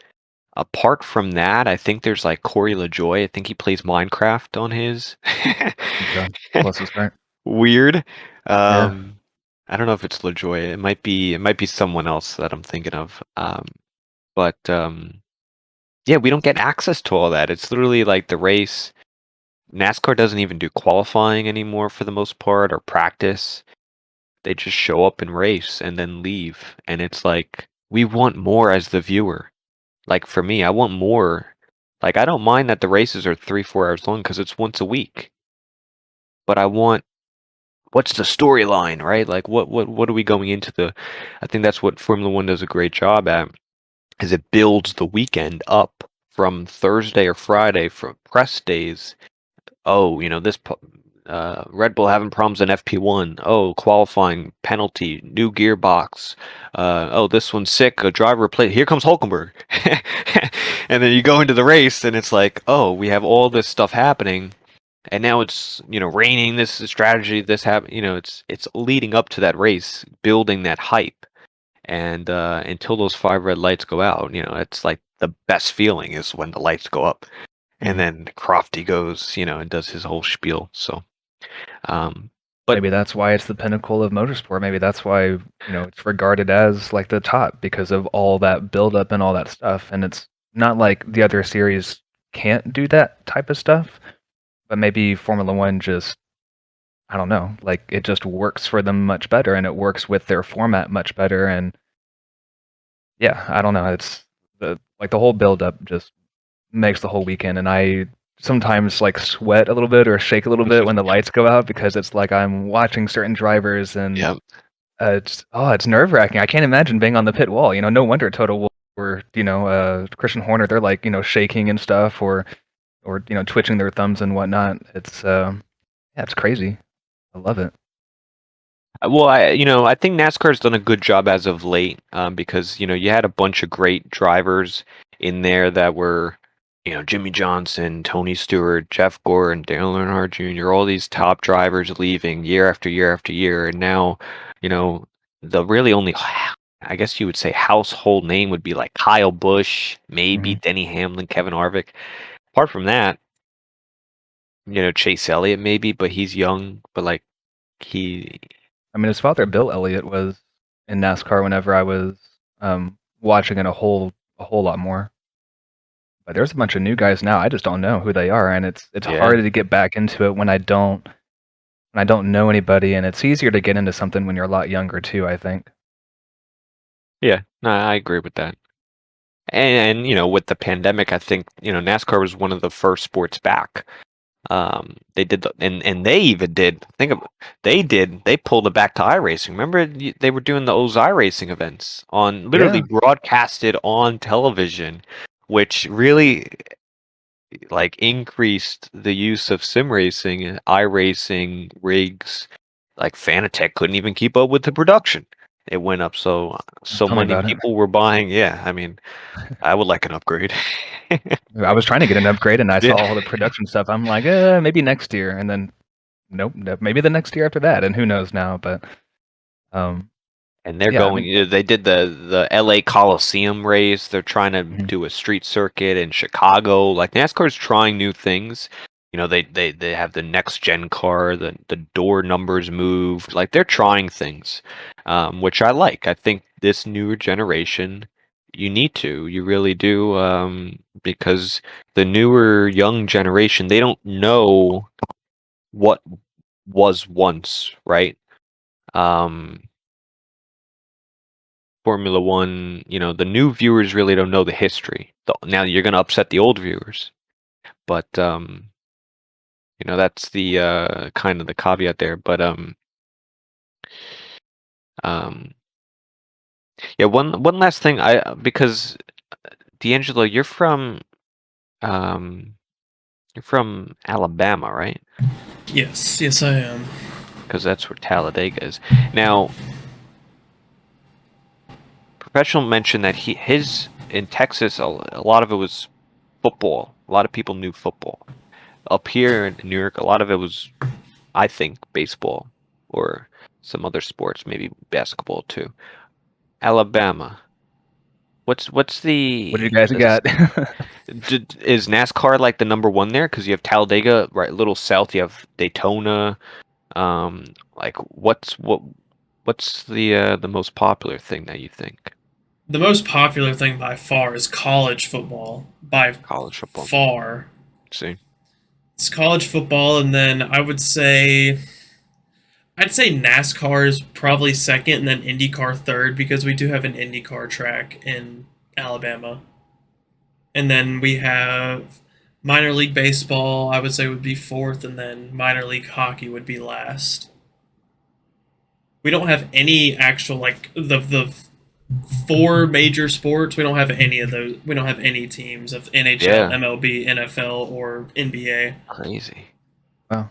Apart from that, I think there's like Corey LaJoy. I think he plays Minecraft on his. God, bless his heart. Weird. Yeah. I don't know if it's LaJoy. It might be someone else that I'm thinking of. But yeah, we don't get access to all that. It's literally like the race. NASCAR doesn't even do qualifying anymore for the most part, or practice. They just show up and race and then leave. And it's like, we want more as the viewer. Like for me, I want more. Like I don't mind that the races are 3, 4 hours long because it's once a week. But I want, what's the storyline, right? Like what are we going into the? I think that's what Formula One does a great job at, is it builds the weekend up from Thursday or Friday for press days. Oh, Red Bull having problems in FP1. Oh, qualifying penalty, new gearbox. Oh, this one's sick. A driver play. Here comes Hulkenberg. And then you go into the race, and it's like, oh, we have all this stuff happening, and now it's raining. This is strategy. This happen. It's leading up to that race, building that hype, and until those 5 red lights go out, it's like the best feeling is when the lights go up, and Mhm. then Crofty goes, and does his whole spiel. So. Um, but Maybe that's why it's the pinnacle of motorsport. Maybe that's why, it's regarded as like the top because of all that buildup and all that stuff. And it's not like the other series can't do that type of stuff, but maybe Formula One just, I don't know, like it just works for them much better and it works with their format much better. And yeah, I don't know. It's the whole buildup just makes the whole weekend. And I sometimes like sweat a little bit or shake a little bit when the lights go out because it's like I'm watching certain drivers and yeah, it's nerve-wracking. I can't imagine being on the pit wall. No wonder Total Wolff or Christian Horner, they're like shaking and stuff or twitching their thumbs and whatnot. It's yeah, it's crazy. I love it. well, I think NASCAR's done a good job as of late, because you had a bunch of great drivers in there that were, Jimmy Johnson, Tony Stewart, Jeff Gordon, Dale Earnhardt Jr., all these top drivers leaving year after year after year, and now, the really only, I guess you would say, household name would be like Kyle Busch, maybe Mhm. Denny Hamlin, Kevin Harvick. Apart from that, Chase Elliott maybe, but he's young, but like he, I mean, his father, Bill Elliott, was in NASCAR whenever I was watching it a whole lot more. But there's a bunch of new guys now. I just don't know who they are, and it's yeah. hard to get back into it when I don't know anybody, and it's easier to get into something when you're a lot younger too, I think. Yeah, no, I agree with that. And with the pandemic, I think NASCAR was one of the first sports back. They did and they even did. They pulled it back to iRacing. Remember, they were doing those iRacing events on, literally Yeah, broadcasted on television, which really like increased the use of sim racing, iRacing rigs. Like Fanatec couldn't even keep up with the production. It went up so tell me many about it. people were buying. Yeah, I mean, I would like an upgrade. I was trying to get an upgrade, and I Yeah. saw all the production stuff. I'm like, maybe next year, and then nope, nope, maybe the next year after that, and who knows now? But um, And they're yeah, I going, mean, they did the LA Coliseum race. They're trying to mhm. do a street circuit in Chicago. Like NASCAR's trying new things. They have the next gen car, the door numbers moved. Like they're trying things, which I like. I think this newer generation, you really do, because the newer young generation, they don't know what was once, right? Um, Formula One, the new viewers really don't know the history. Now you're going to upset the old viewers, but that's the kind of the caveat there. But um, yeah, one last thing, because D'Angelo, um, You're from Alabama, right? Yes, I am. Because that's where Talladega is. Now, Professional mentioned that his in Texas, a lot of it was football. A lot of people knew football. Up here in New York, a lot of it was, I think, baseball or some other sports, maybe basketball too. Alabama. What's What do you guys got? is NASCAR like the number one there? Because you have Talladega, right, a little south. You have Daytona. Like what's the most popular thing that you think? The most popular thing by far is college football. By College football. far. See, It's college football, and then I'd say NASCAR is probably second, and then IndyCar third because we do have an IndyCar track in Alabama. And then we have minor league baseball, I would say would be fourth, and then minor league hockey would be last. We don't have any actual like the four major sports. We don't have any of those. We don't have any teams of NHL, yeah, MLB, NFL, or NBA. crazy. Wow.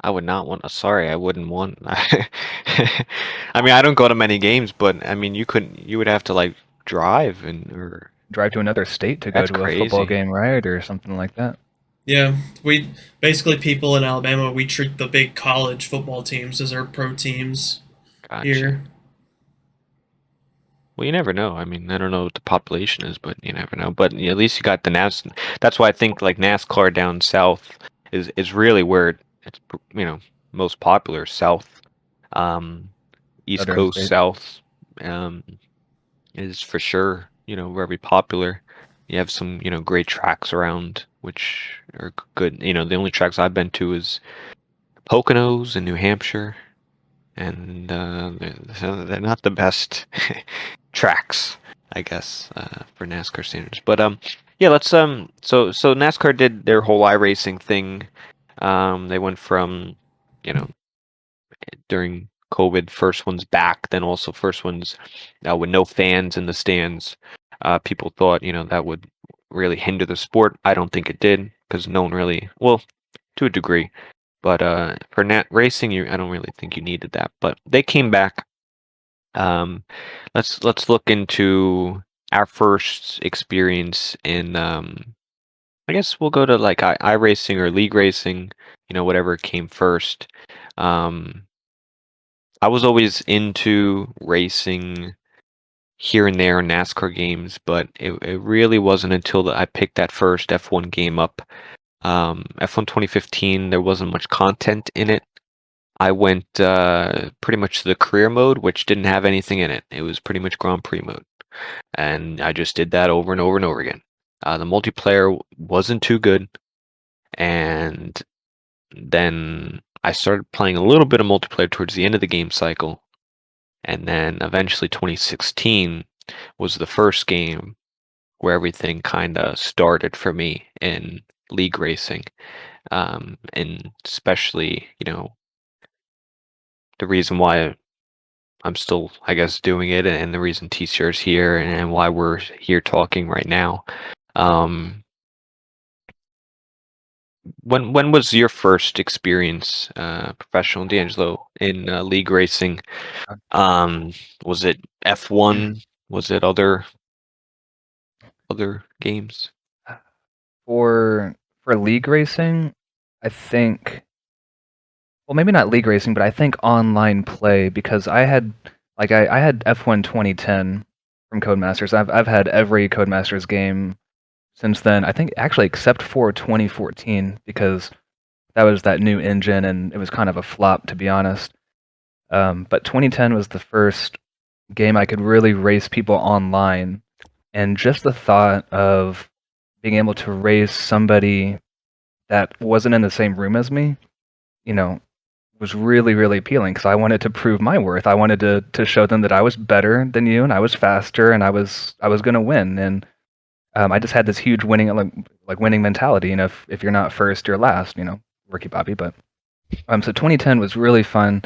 I would not want. Sorry, I wouldn't want. I mean, I don't go to many games, but I mean, you would have to like drive or Drive to another state to go that's to a football crazy. game, right, or something like that. Yeah, we basically people in Alabama we treat the big college football teams as our pro teams Gotcha. here. Well, you never know. I mean, I don't know what the population is, but you never know. But at least you got the NAS. That's why I think like NASCAR down south is really where it's most popular. South, um, East Southern Coast, states. South, um, is for sure very popular. You have some great tracks around, which are good. The only tracks I've been to is Poconos in New Hampshire, and they're not the best tracks, I guess, for NASCAR standards. But yeah, let's so NASCAR did their whole iRacing thing. They went from, you know, during COVID, first ones back, then also first ones with no fans in the stands. People thought, that would really hinder the sport. I don't think it did because no one really, well, to a degree. But for racing, I don't really think you needed that. But they came back. Um, let's look into our first experience in. I guess we'll go to like iRacing or league racing. Whatever came first. Um, I was always into racing here and there in NASCAR games, but it really wasn't until I picked that first F1 game up. F1 2015, there wasn't much content in it. I went pretty much to the career mode, which didn't have anything in it. It was pretty much Grand Prix mode. And I just did that over and over and over again. The multiplayer wasn't too good. And then I started playing a little bit of multiplayer towards the end of the game cycle. And then eventually 2016 was the first game where everything kind of started for me in league racing. And especially, the reason why I'm still, I guess, doing it, and the reason TCR is here, and why we're here talking right now. When was your first experience, professional D'Angelo, in league racing? Was it F1? Was it other games? For league racing, I think, well, maybe not league racing, but I think online play because I had F1 2010 from Codemasters. I've had every Codemasters game since then. I think actually except for 2014 because that was that new engine and it was kind of a flop to be honest. But 2010 was the first game I could really race people online, and just the thought of being able to race somebody that wasn't in the same room as me, you know, was really, really appealing because I wanted to prove my worth. I wanted to show them that I was better than you and I was faster and I was going to win. And I just had this huge winning like winning mentality. If you're not first, you're last. Ricky Bobby. But so 2010 was really fun,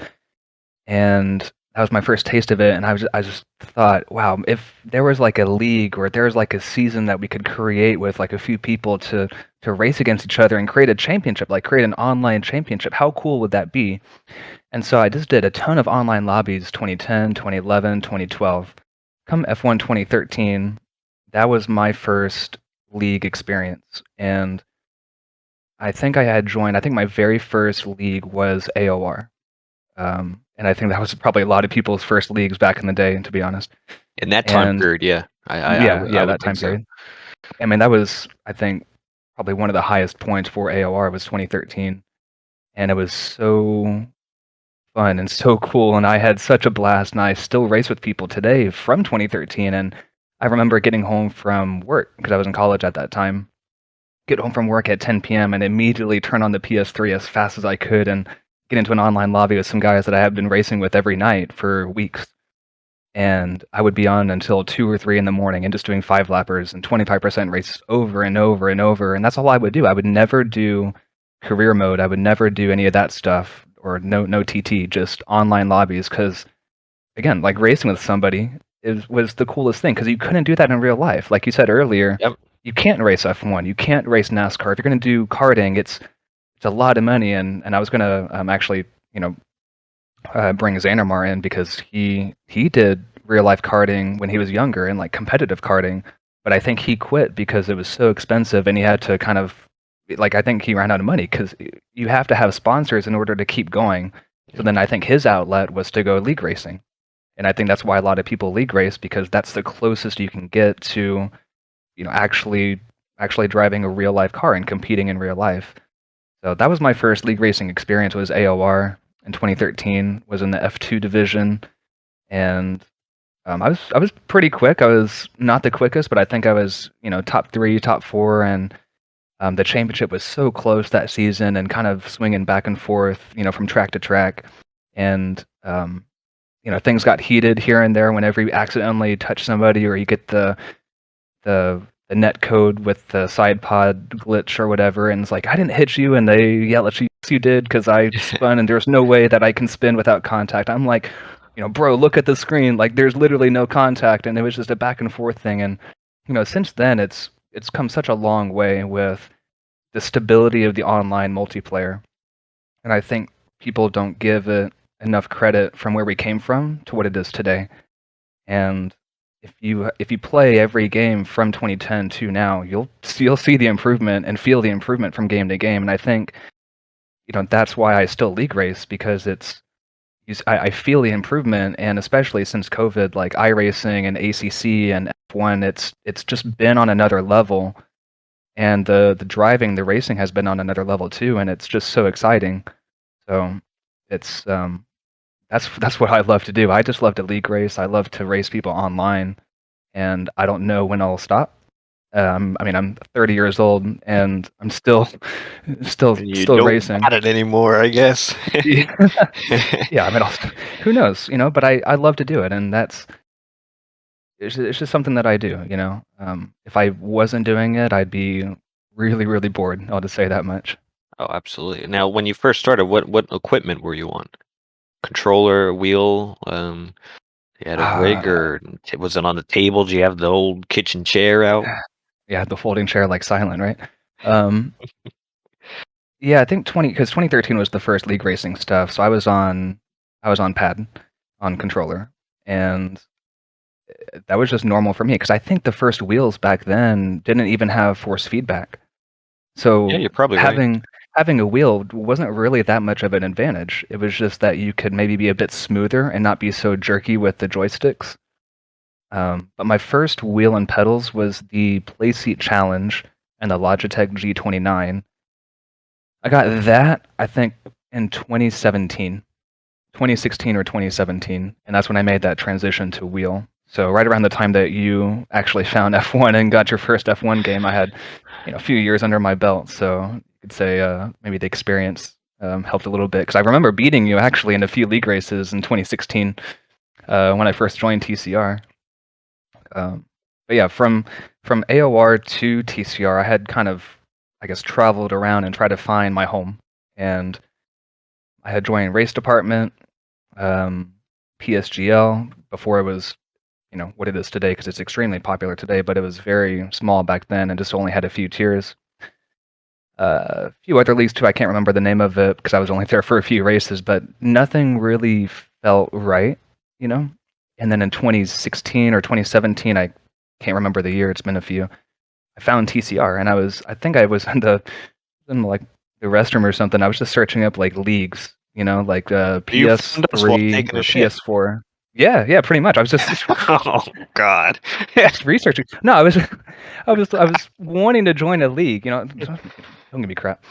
and that was my first taste of it. And I just thought, wow, if there was like a league or if there was like a season that we could create with like a few people to to race against each other and create a championship, like create an online championship. How cool would that be? And so I just did a ton of online lobbies 2010, 2011, 2012. Come F1 2013, that was my first league experience. And I think I think my very first league was AOR. And I think that was probably a lot of people's first leagues back in the day, to be honest. In that time And period, yeah, I yeah, would that think time so. period. I mean, that was, I think, probably one of the highest points for AOR was 2013. And it was so fun and so cool. And I had such a blast. And I still race with people today from 2013. And I remember getting home from work because I was in college at that time. Get home from work at 10 p.m. and immediately turn on the PS3 as fast as I could and get into an online lobby with some guys that I have been racing with every night for weeks. And I would be on until 2 or 3 in the morning and just doing 5-lappers and 25% races over and over and over. And that's all I would do. I would never do career mode. I would never do any of that stuff or no TT, just online lobbies. Because again, like racing with somebody was the coolest thing because you couldn't do that in real life. Like you said earlier, Yep. you can't race F1. You can't race NASCAR. If you're going to do karting, it's a lot of money. And I was going to actually, bring Xandermar in because he did real life karting when he was younger and like competitive karting, but I think he quit because it was so expensive and he had to kind of like I think he ran out of money because you have to have sponsors in order to keep going. So then I think his outlet was to go league racing, and I think that's why a lot of people league race because that's the closest you can get to actually driving a real life car and competing in real life. So that was my first league racing experience was AOR in 2013, was in the F2 division, and I was pretty quick. I was not the quickest, but I think I was top 3, top 4, and the championship was so close that season and kind of swinging back and forth, from track to track, and things got heated here and there whenever you accidentally touch somebody or you get the net code with the side pod glitch or whatever, and it's like I didn't hit you, and they yell at you, yes, you did, because I spun, and there's no way that I can spin without contact. I'm like, bro, look at the screen, like there's literally no contact, and it was just a back and forth thing, and since then it's come such a long way with the stability of the online multiplayer, and I think people don't give it enough credit from where we came from to what it is today. And if you play every game from 2010 to now, you'll see the improvement and feel the improvement from game to game. And I think that's why I still league race because I feel the improvement, and especially since COVID, like iRacing and ACC and F1, it's just been on another level, and the driving, the racing has been on another level too, and it's just so exciting. So it's that's what I love to do. I just love to league race. I love to race people online, and I don't know when I'll stop. I mean, I'm 30 years old, and I'm still You don't racing. got it anymore, I guess. Yeah, yeah. I mean, who knows? But I love to do it, and it's just something that I do. If I wasn't doing it, I'd be really, really bored. I'll just say that much. Oh, absolutely. Now, when you first started, what equipment were you on? Controller, wheel, you had a rig, or was it on the table? Do you have the old kitchen chair out? Yeah, the folding chair like Silent, right? Um, yeah, I think 2013 was the first league racing stuff. So I was on pad, on controller, and that was just normal for me because I think the first wheels back then didn't even have force feedback. Yeah, So you're probably right. having a wheel wasn't really that much of an advantage. It was just that you could maybe be a bit smoother and not be so jerky with the joysticks. But my first wheel and pedals was the Playseat Challenge and the Logitech G29. I got that, I think, in 2016 or 2017, and that's when I made that transition to wheel. So right around the time that you actually found F1 and got your first F1 game, I had a few years under my belt. So you could say maybe the experience helped a little bit because I remember beating you actually in a few league races in 2016 when I first joined TCR. But yeah, from AOR to TCR, I had kind of, I guess, traveled around and tried to find my home. And I had joined race department, PSGL before it was, what it is today because it's extremely popular today. But it was very small back then and just only had a few tiers. a few other leagues too. I can't remember the name of it because I was only there for a few races, but nothing really felt right, you know. And then in 2016 or 2017, I can't remember the year. It's been a few. I found TCR, and I think I was in like the restroom or something. I was just searching up like leagues, you know, like You found us while PS3 taking a or shit. PS4. Yeah, pretty much. I was just Oh God. just researching. No, I was wanting to join a league. You know, don't give me crap.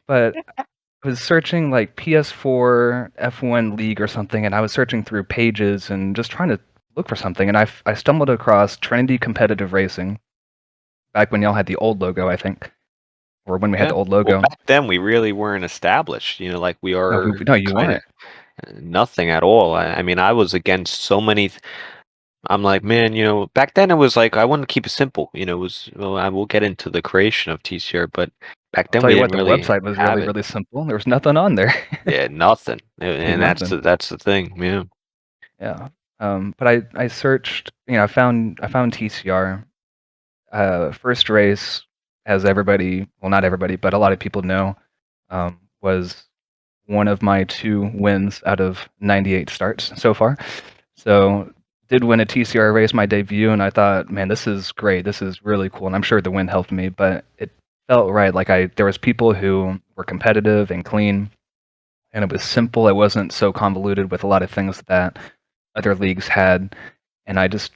But I was searching like PS4 F1 League or something, and I was searching through pages and just trying to look for something. And I stumbled across Trinity Competitive Racing back when y'all had the old logo, I think, or when we had Yeah. the old Well, logo. back then we really weren't established. You know, like we No, are no, you kind of weren't. nothing at all. I mean, I was against so many. I'm like, man, you know, back then it was like I wanted to keep it simple. You know, it was. Well, I will get into the creation of TCR, but back I'll then tell we you what, didn't the really website was have really, it. really simple. There was nothing on there. Yeah, nothing. And Nothing. that's the thing. Yeah. Yeah. But I searched, you know, I found TCR. First race, as everybody, well, not everybody, but a lot of people know, was one of my 2 wins out of 98 starts so far. So did win a TCR race, my debut, and I thought, man, this is great. This is really cool. And I'm sure the win helped me, but it felt right. Like there was people who were competitive and clean, and it was simple. It wasn't so convoluted with a lot of things that other leagues had, and I just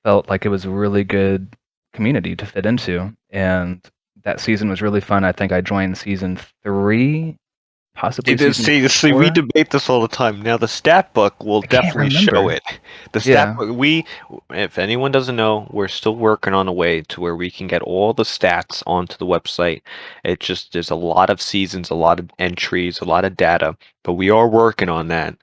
felt like it was a really good community to fit into. And that season was really fun. I think I joined season 3, possibly season See, we 4. debate this all the time. Now, the stat book will I can't definitely show remember. it. The stat Yeah, book, if anyone doesn't know, we're still working on a way to where we can get all the stats onto the website. It just, there's a lot of seasons, a lot of entries, a lot of data, but we are working on that.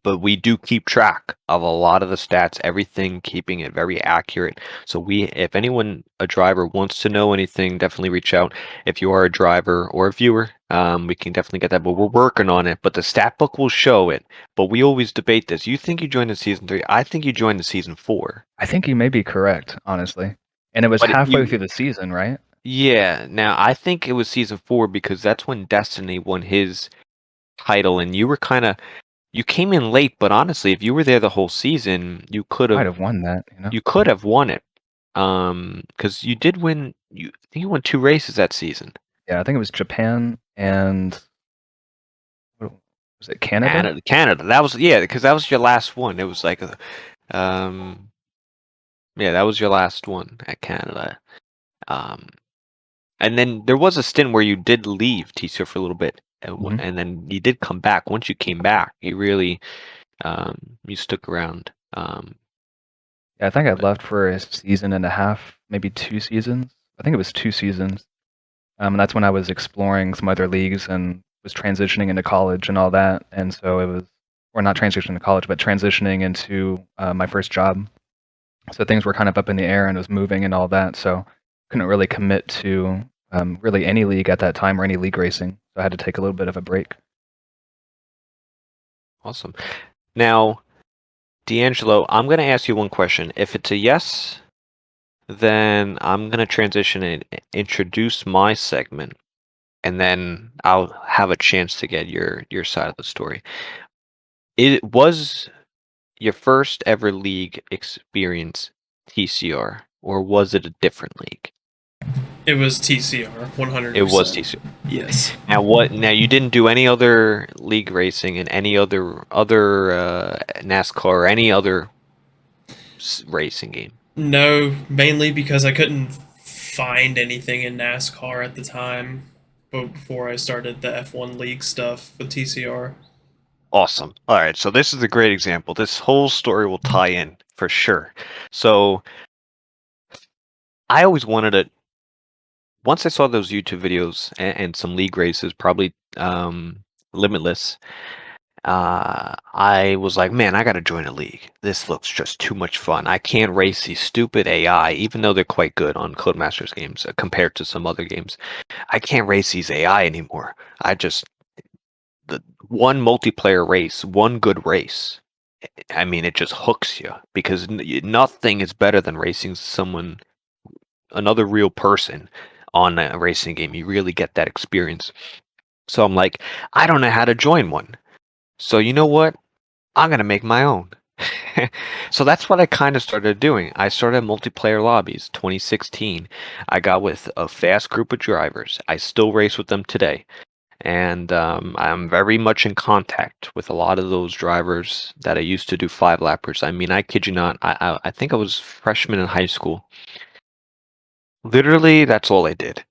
But we do keep track of a lot of the stats, everything, keeping it very accurate. So if anyone, a driver, wants to know anything, definitely reach out. If you are a driver or a viewer, we can definitely get that. But we're working on it. But the stat book will show it. But we always debate this. You think you joined in season 3? I think you joined in season 4. I think you may be correct, honestly. And it was But halfway through the season, right? yeah. Now I think it was season 4 because that's when Destiny won his title, and you were kind of. You came in late, but honestly, if you were there the whole season, you could Might have have won that, you know? you could have won it. Because you did win. I think you won 2 races that season. Yeah, I think it was Japan and what was it Canada? Canada. That was, yeah, because that was your last one. It was like, um, yeah, that was your last one at Canada. Um, and then there was a stint where you did leave TCR for a little bit, Mhm. and then you did come back. Once you came back, you really, you stuck around. Yeah, I think I But left for a season and a half, maybe 2 seasons. I think it was 2 seasons. And that's when I was exploring some other leagues and was transitioning into college and all that. And so it was, or not transitioning to college, but transitioning into my first job. So things were kind of up in the air and was moving and all that. So couldn't really commit to really any league at that time or any league racing. So I had to take a little bit of a break. awesome. Now, D'Angelo, I'm going to ask you one question. If it's a yes, then I'm going to transition and introduce my segment, and then I'll have a chance to get your side of the story. It was your first ever league experience TCR, or was it a different league? It was TCR, It was 100%. TCR. Yes. Now you didn't do any other league racing in any other NASCAR or any other racing game. No, mainly because I couldn't find anything in NASCAR at the time, but before I started the F1 League stuff with TCR. Awesome. All right, so this is a great example. This whole story will tie in for sure. So I always wanted to. Once I saw those YouTube videos and some league races, probably Limitless, I was like, man, I got to join a league. This looks just too much fun. I can't race these stupid AI, even though they're quite good on Codemasters games compared to some other games. I can't race these AI anymore. The one multiplayer race, one good race. I mean, it just hooks you because nothing is better than racing someone, another real person, on a racing game. You really get that experience. So I'm like, I don't know how to join one. So you know what? I'm gonna make my own. So that's what I kind of started doing. I started multiplayer lobbies 2016. I got with a fast group of drivers. I still race with them today. And I'm very much in contact with a lot of those drivers that I used to do 5-lappers. I mean, I kid you not, I think I was freshman in high school. Literally, that's all I did.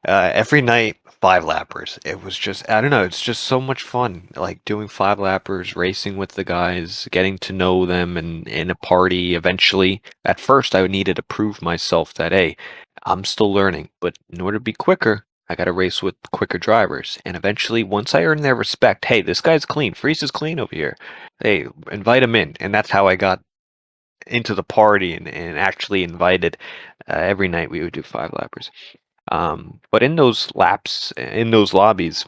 Every night, 5-lappers. It was just, I don't know, it's just so much fun. Like doing 5-lappers, racing with the guys, getting to know them and in a party eventually. At first, I needed to prove myself that, hey, I'm still learning, but in order to be quicker, I got to race with quicker drivers. And eventually, once I earn their respect, hey, this guy's clean. Freeze is clean over here. Hey, invite him in. And that's how I got into the party and actually invited. Every night we would do 5-lappers. But in those laps, in those lobbies,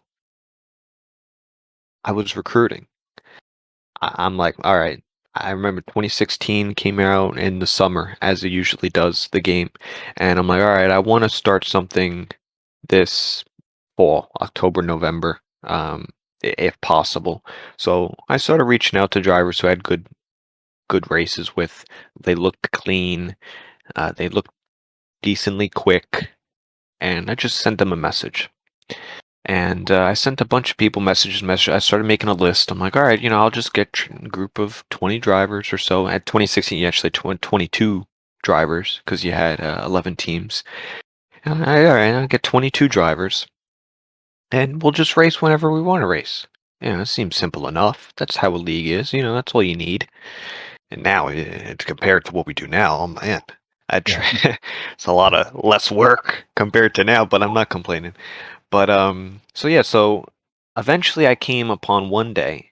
I was recruiting. I'm like, all right. I remember 2016 came out in the summer, as it usually does, the game. And I'm like, all right, I want to start something this fall, October, November, if possible. So I started reaching out to drivers who had good races with. They looked clean. They looked decently quick. And I just sent them a message. And I sent a bunch of people messages. I started making a list. I'm like, all right, I'll just get a group of 20 drivers or so. At 2016, you actually 22 drivers because you had 11 teams. And all right, I'll get 22 drivers, and we'll just race whenever we want to race. It seems simple enough. That's how a league is. That's all you need. And now, it's compared to what we do now, oh man, it's a lot of less work compared to now. But I'm not complaining. But so eventually I came upon one day,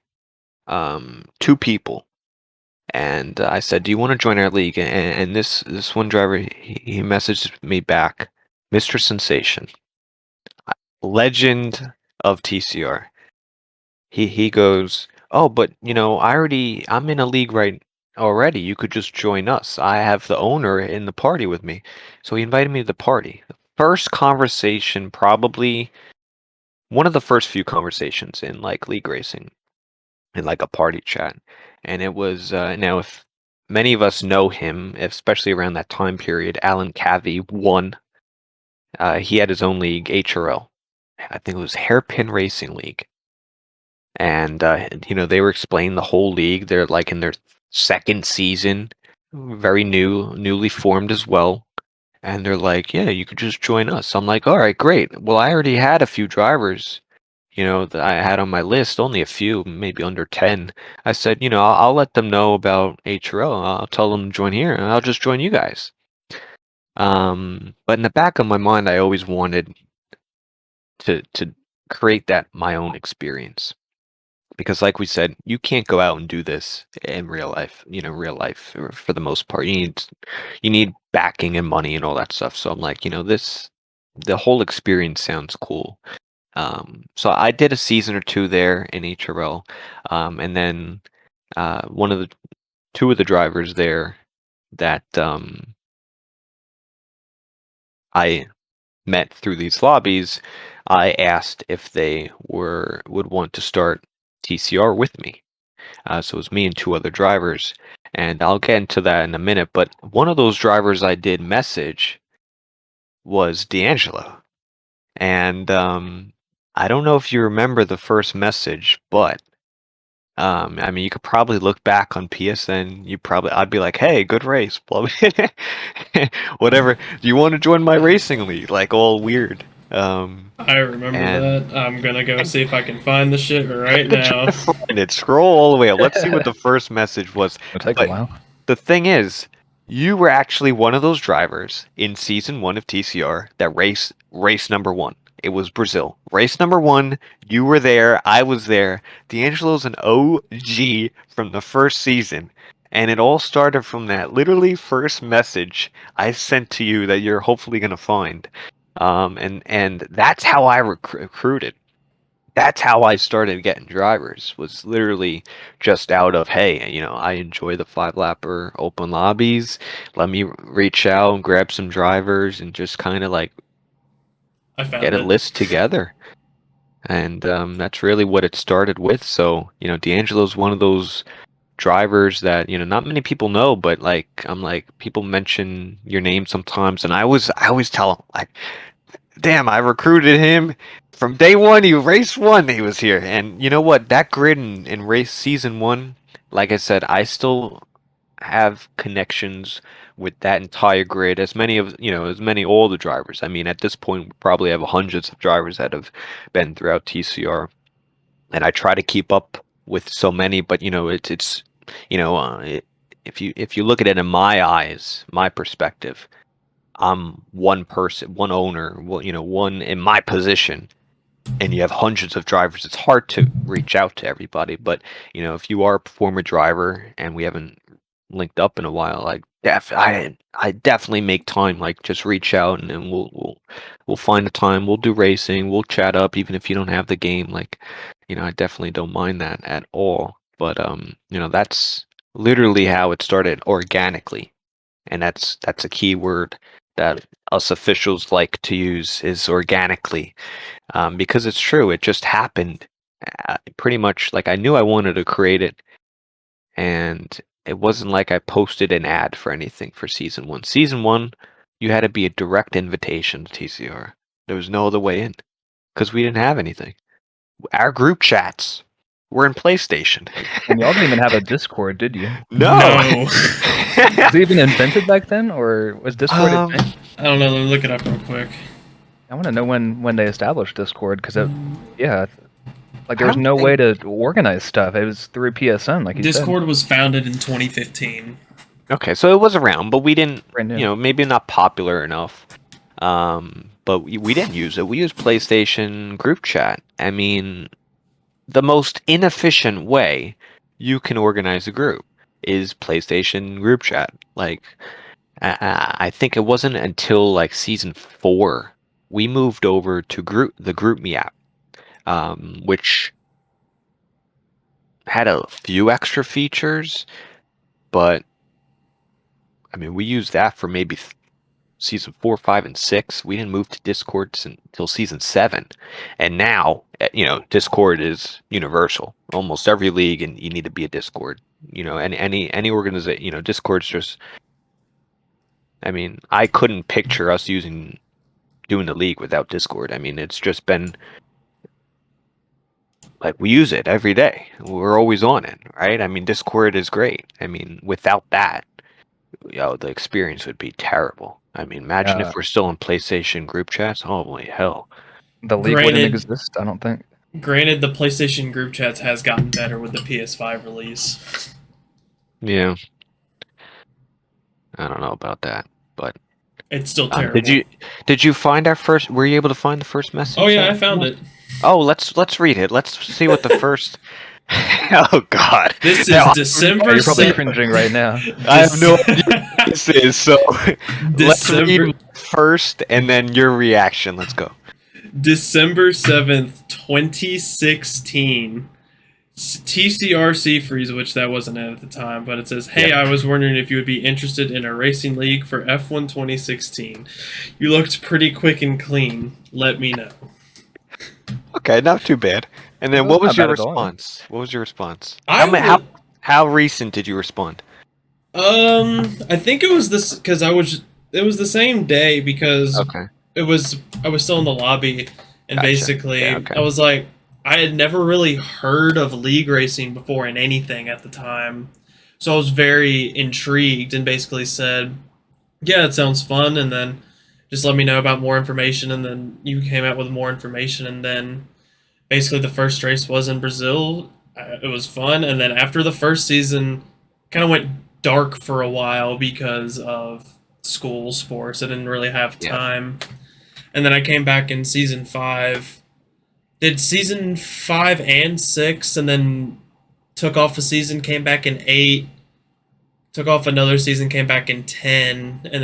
two people, and I said, "Do you want to join our league?" And this one driver, he messaged me back, Mr. Sensation, legend of TCR. He goes, "Oh, but I'm in a league right already. You could just join us. I have the owner in the party with me." So he invited me to the party. The first conversation, probably one of the first few conversations in like league racing, in like a party chat. And it was now, if many of us know him, especially around that time period, Alan Cavey won. He had his own league, HRL. I think it was Hairpin Racing League. And they were explaining the whole league. They're like in their second season, very newly formed as well. And they're like, yeah, you could just join us. I'm like, all right, great. Well, I already had a few drivers, that I had on my list, only a few, maybe under 10. I said, I'll let them know about HRO. I'll tell them to join here, and I'll just join you guys. But in the back of my mind, I always wanted to create that my own experience. Because like we said, you can't go out and do this in real life, for the most part. You need backing and money and all that stuff. So I'm like, the whole experience sounds cool. So I did a season or two there in HRL, and then two of the drivers there that I met through these lobbies, I asked if they would want to start TCR with me. So it was me and two other drivers, and I'll get into that in a minute. But one of those drivers I did message was D'Angelo, and I don't know if you remember the first message, but I mean, you could probably look back on PSN. I'd be like, "Hey, good race, blah, blah." Whatever. Do you want to join my racing league? Like all weird. I remember And that. I'm gonna go see if I can find the shit right I'm gonna try now. to find it. Scroll all the way up. Let's see what the first message was. It'll take a But while. the thing is, you were actually one of those drivers in season 1 of TCR that race number 1. It was Brazil. Race number 1, you were there, I was there. D'Angelo's an OG from the first season. And it all started from that literally first message I sent to you that you're hopefully going to find. And that's how I recruited. that's how I started getting drivers, was literally just out of, hey, I enjoy the 5-lapper open lobbies. Let me reach out and grab some drivers and just kind of like I get found a it. list together. And that's really what it started with. So, D'Angelo's one of those drivers that, not many people know, but like I'm like, people mention your name sometimes, and I always tell them, like, damn, I recruited him from day one. Race one, he was here. And you know what? That grid in race season one, like I said, I still have connections with that entire grid. As many older drivers. I mean, at this point, we probably have hundreds of drivers that have been throughout TCR, and I try to keep up with so many. But it's if you look at it in my eyes, my perspective, I'm one person, one owner, well, one in my position, and you have hundreds of drivers. It's hard to reach out to everybody, but if you are a former driver and we haven't linked up in a while, like I definitely make time. Like, just reach out, and then we'll find a time. We'll do racing. We'll chat up, even if you don't have the game. Like, I definitely don't mind that at all. But that's literally how it started, organically, and that's a key word that us officials like to use, is organically, because it's true. It just happened, pretty much. Like, I knew I wanted to create it, and it wasn't like I posted an ad for anything for season one. Season one, you had to be a direct invitation to TCR. There was no other way in, because we didn't have anything. Our group chats were in PlayStation. And y'all didn't even have a Discord, did you? No. No. Was it even invented back then, or was Discord a thing? I don't know. Let me look it up real quick. I want to know when they established Discord, because yeah, like there I was don't no think- way to organize stuff. It was through PSN, like you said. Discord was founded in 2015. Okay, so it was around, but we didn't, Brand new. maybe not popular enough. But we didn't use it. We used PlayStation group chat. I mean, the most inefficient way you can organize a group is PlayStation group chat. Like, I think it wasn't until like season 4 we moved over to the GroupMe app, which had a few extra features, but I mean, we used that for maybe season 4, 5, and 6. We didn't move to Discord until season 7, and now Discord is universal. Almost every league, and you need to be a Discord. And any organization. Discord's just. I mean, I couldn't picture us doing the league without Discord. I mean, it's just been like, we use it every day. We're always on it, right? I mean, Discord is great. I mean, without that, the experience would be terrible. I mean, imagine if we're still in PlayStation group chats. Holy hell! The league wouldn't Granted- exist, I don't think. Granted, the PlayStation group chats has gotten better with the PS5 release. Yeah, I don't know about that, but It's still terrible. did you find our first? Were you able to find the first message? Oh yeah, I found it. Oh, let's read it. Let's see what the first. Oh God! This is Now, December. You're probably 7th. cringing right now. I have no idea what this is. So let's December- read first, and then your reaction. Let's go. December 7th, 2016. TCR Seafreeze, which that wasn't it at the time, but it says, "Hey, Yeah. I was wondering if you would be interested in a racing league for F1 2016. You looked pretty quick and clean. Let me know." Okay, not too bad. And then That's what was not your bad at all. response? What was your response? I How recent did you respond? I think it was this because it was the same day because Okay. I was still in the lobby, and Gotcha. basically Yeah, okay. I was like, I had never really heard of league racing before in anything at the time, so I was very intrigued and basically said, "Yeah, it sounds fun," and then just let me know about more information, and then you came out with more information, and then basically the first race was in Brazil. It was fun, and then after the first season, kind of went dark for a while because of school sports. I didn't really have Yeah. time. And then I came back in season 5. Did season 5 and 6, and then took off a season, came back in 8. Took off another season, came back in 10, and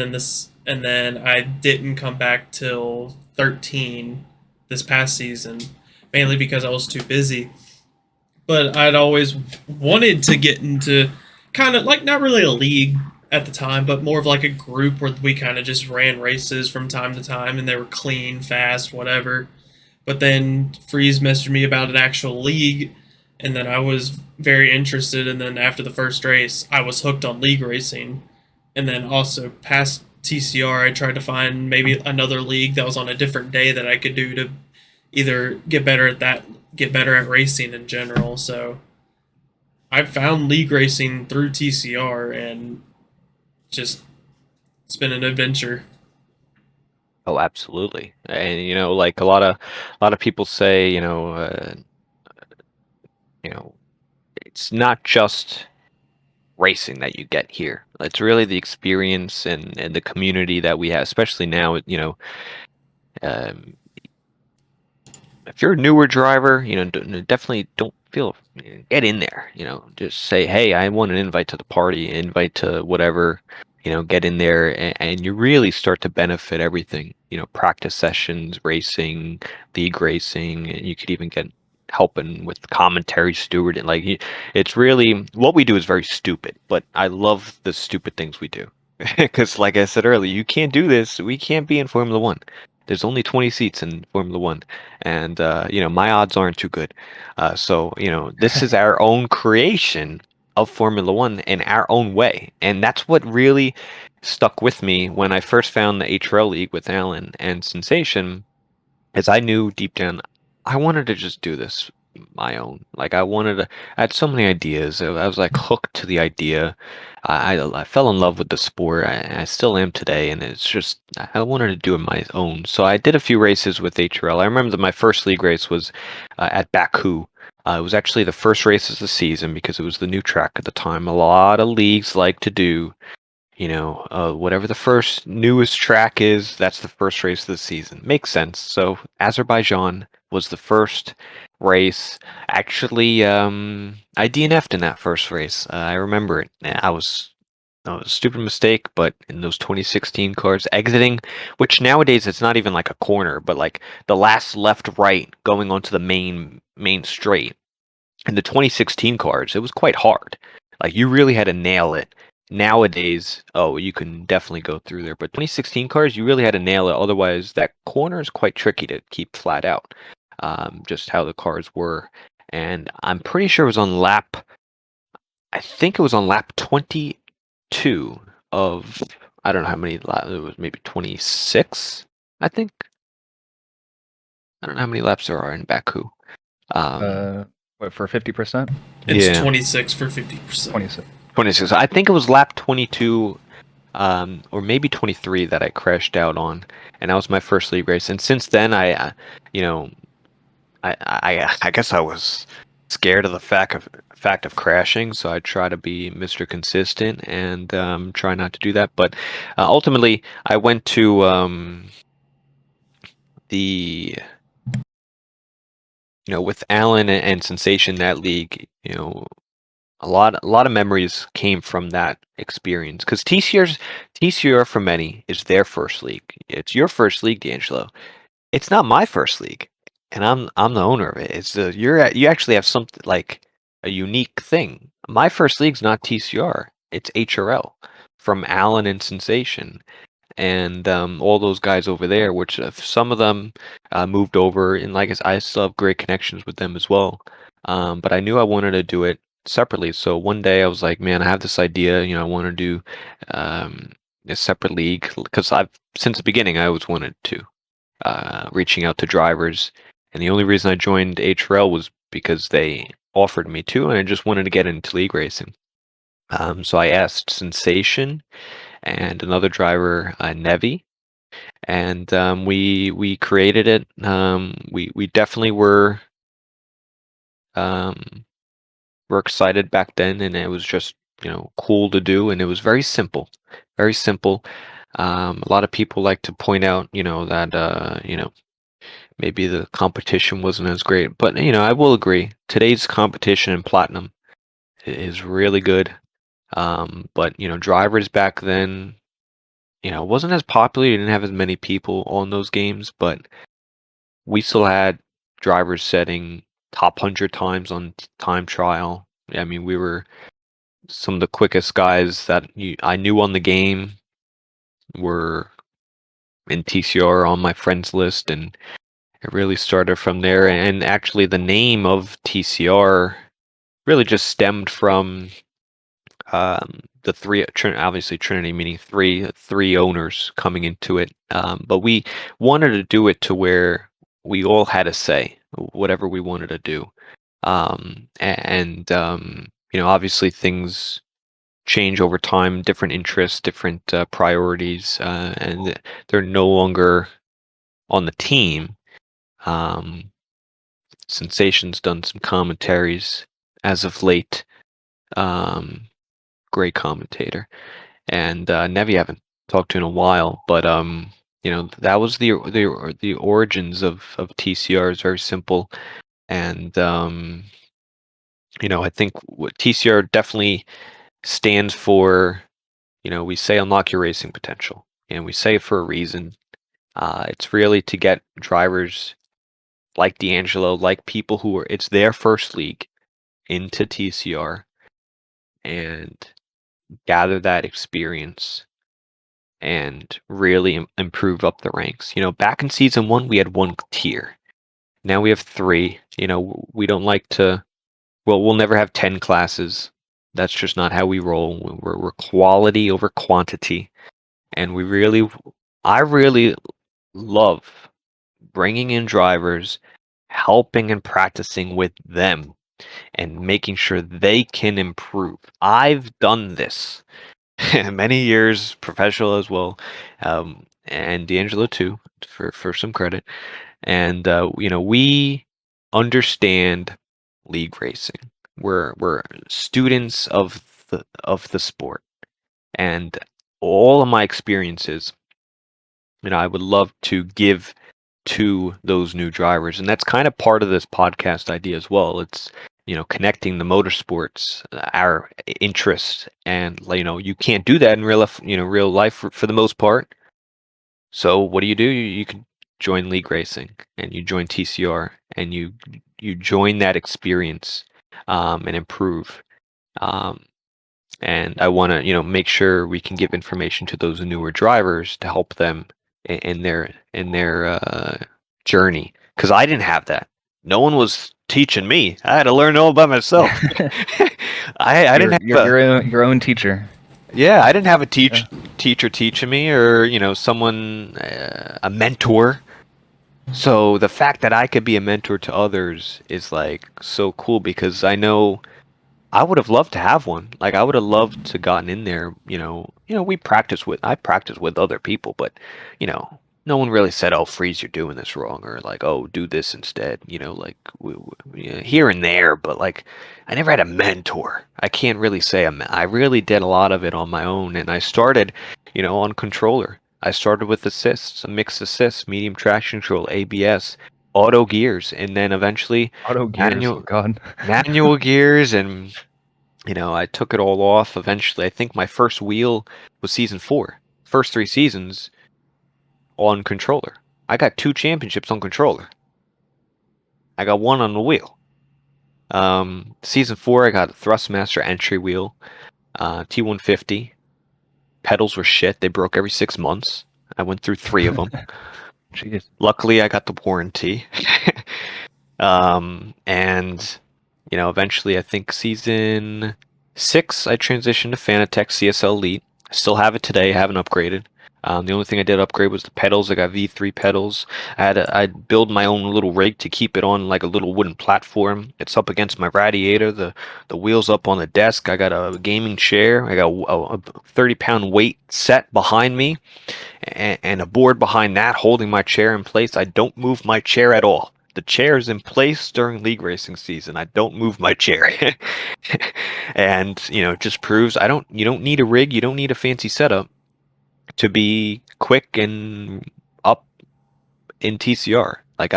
then I didn't come back till 13 this past season. mainly because I was too busy. But I'd always wanted to get into kind of like not really a league at the time, but more of like a group where we kind of just ran races from time to time and they were clean, fast, whatever. But then Freeze messaged me about an actual league, and then I was very interested. And then after the first race, I was hooked on league racing. And then also past TCR, I tried to find maybe another league that was on a different day that I could do to either get better at that, get better at racing in general. So I found league racing through TCR, and just it's been an adventure. Oh, absolutely. And like a lot of people say, you know, it's not just racing that you get here. It's really the experience and the community that we have, especially now. Um, if you're a newer driver, definitely don't feel get in there. Just say, hey, I want an invite to the party, invite to whatever. Get in there, and you really start to benefit everything. Practice sessions, racing, league racing, and you could even get helping with commentary, steward, and it's really what we do is very stupid, but I love the stupid things we do. Because, like I said earlier, you can't do this. We can't be in Formula One. There's only 20 seats in Formula One, and my odds aren't too good. So this is our own creation of Formula One in our own way, and that's what really stuck with me when I first found the HRL League with Alan and Sensation, is I knew deep down I wanted to just do this my own. Like I had so many ideas. I was like hooked to the idea. I fell in love with the sport. I still am today, and it's just I wanted to do it my own. So I did a few races with HRL. I remember that my first league race was at Baku. It was actually the first race of the season because it was the new track at the time. A lot of leagues like to do whatever the first newest track is, that's the first race of the season. Makes sense. So Azerbaijan was the first race. Actually, I DNF'd in that first race. I remember it. It was a stupid mistake, but in those 2016 cars, exiting, which nowadays it's not even like a corner, but like the last left right going onto the main straight. In the 2016 cars, it was quite hard. Like you really had to nail it. Nowadays, oh, you can definitely go through there, but 2016 cars, you really had to nail it. Otherwise, that corner is quite tricky to keep flat out. Just how the cars were, and I'm pretty sure it was on lap. I think it was on lap 22 of I don't know how many laps. It was maybe 26. I think I don't know how many laps there are in Baku. What, for 50%? It's Yeah. 26 for 50%. 26. 26. I think it was lap 22, or maybe 23 that I crashed out on, and that was my first league race. And since then, you know, I guess I was scared of the fact of crashing, so I try to be Mr. Consistent and try not to do that. But ultimately, I went to the with Alan and Sensation, that league. A lot of memories came from that experience because TCR for many is their first league. It's your first league, D'Angelo. It's not my first league, and I'm the owner of it. It's you actually have something like a unique thing. My first league's not TCR. It's HRL from Allen and Sensation, and all those guys over there. Which some of them moved over, and like I still have great connections with them as well. But I knew I wanted to do it separately. So one day I was like, man, I have this idea. I want to do um, a separate league because I've since the beginning I always wanted to reaching out to drivers, and the only reason I joined HRL was because they offered me to, and I just wanted to get into league racing. So I asked Sensation and another driver, Nevi, and we created it. We definitely um, were excited back then, and it was just cool to do, and it was very simple, very simple. A lot of people like to point out, that maybe the competition wasn't as great, but I will agree. Today's competition in Platinum is really good. But drivers back then, wasn't as popular. You didn't have as many people on those games, but we still had drivers setting top 100 times on time trial. I mean, we were some of the quickest guys that I knew on the game were in TCR on my friends list, and it really started from there. And actually, the name of TCR really just stemmed from the three, obviously Trinity meaning three owners coming into it. But we wanted to do it to where we all had a say, whatever we wanted to do. And obviously things change over time, different interests, different priorities, and they're no longer on the team. Sensation's done some commentaries as of late. Great commentator, and Nevi I haven't talked to in a while, but that was the origins of TCR is very simple, and I think what TCR definitely stands for, we say unlock your racing potential, and we say it for a reason. It's really to get drivers like D'Angelo, like people who are, it's their first league, into TCR and gather that experience and really improve up the ranks. Back in season 1, we had 1 tier. Now we have 3. We don't like to, well, we'll never have 10 classes. That's just not how we roll. We're quality over quantity. And I really love bringing in drivers, helping and practicing with them, and making sure they can improve. I've done this many years, professional as well, and D'Angelo too, for some credit. And we understand league racing. We're students of the sport, and all of my experiences, I would love to give to those new drivers, and that's kind of part of this podcast idea as well. It's connecting the motorsports, our interests, and you can't do that in real life for the most part. So what do? You can join league racing, and you join TCR, and you join that experience, and improve. Um, and I want to make sure we can give information to those newer drivers to help them in their journey, because I didn't have that. No one was teaching me. I had to learn all by myself. I didn't have your own teacher. yeah, I didn't have a Yeah. teacher teaching me, or someone, a mentor. So the fact that I could be a mentor to others is like so cool, because I know I would have loved to have one. Like, I would have loved to gotten in there. I practice with other people, but no one really said, "Oh, Freeze, you're doing this wrong," or like, "Oh, do this instead." Like here and there, but like I never had a mentor. I can't really say I really did a lot of it on my own, and I started, on controller. I started with assists, a mixed assist, medium traction control, ABS, auto gears, and then eventually Auto gears. Oh God. manual gears, and I took it all off eventually. I think my first wheel was season 4. First 3 seasons on controller. I got 2 championships on controller. I got 1 on the wheel. Season 4, I got a Thrustmaster entry wheel, T150. Pedals were shit. They broke every 6 months. I went through 3 of them. Jeez. Luckily, I got the warranty. And eventually, I think season 6, I transitioned to Fanatec CSL Elite. I still have it today. I haven't upgraded. The only thing I did upgrade was the pedals. I got V3 pedals. I'd build my own little rig to keep it on like a little wooden platform. It's up against my radiator. The wheels up on the desk. I got a gaming chair. I got a 30-pound weight set behind me, and a board behind that holding my chair in place. I don't move my chair at all. The chair is in place during league racing season. I don't move my chair. And it just proves you don't need a rig, you don't need a fancy setup to be quick and up in TCR. Like,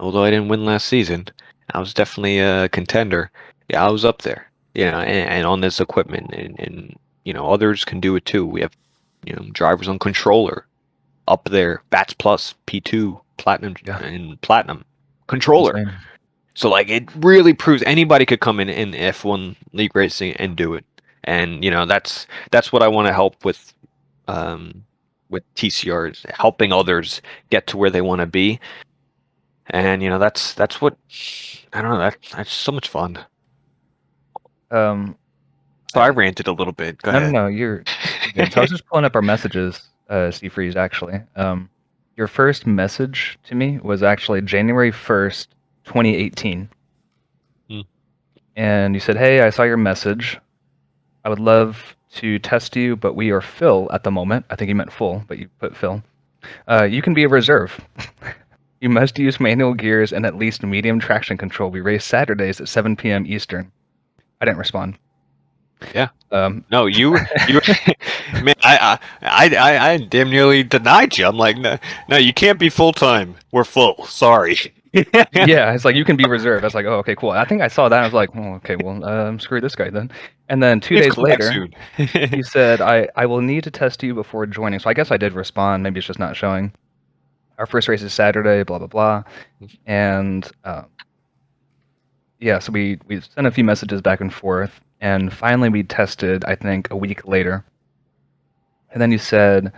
although I didn't win last season, I was definitely a contender. Yeah, I was up there. And on this equipment, and others can do it too. We have drivers on controller up there, Bats Plus, P2, Platinum, Yeah. and Platinum. controller. Insane. So like it really proves anybody could come in F1 league racing and do it. And that's what I want to help with TCRs, helping others get to where they want to be. And that's what I don't know, that's so much fun. Um, So I ranted a little bit. Go ahead. no, you're good. So I was just pulling up our messages, Seafreeze, actually. Your first message to me was actually January 1st, 2018. Hmm. And you said, "Hey, I saw your message. I would love to test you, but we are full at the moment." I think you meant full, but you put Phil. You can be a reserve. You must use manual gears and at least medium traction control. We race Saturdays at 7 p.m. Eastern. I didn't respond. Yeah. Um, No, you man, I damn nearly denied you. I'm like, no, you can't be full time. We're full. Sorry. yeah, it's like you can be reserved. I was like, oh, okay, cool. I think I saw that. I was like, oh, okay, well, screw this guy then. And then 2 Please days come back later, soon. you said, I will need to test you before joining. So I guess I did respond. Maybe it's just not showing. Our first race is Saturday, blah, blah, blah. And yeah, so we sent a few messages back and forth. And finally, we tested, I think, a week later. And then you said,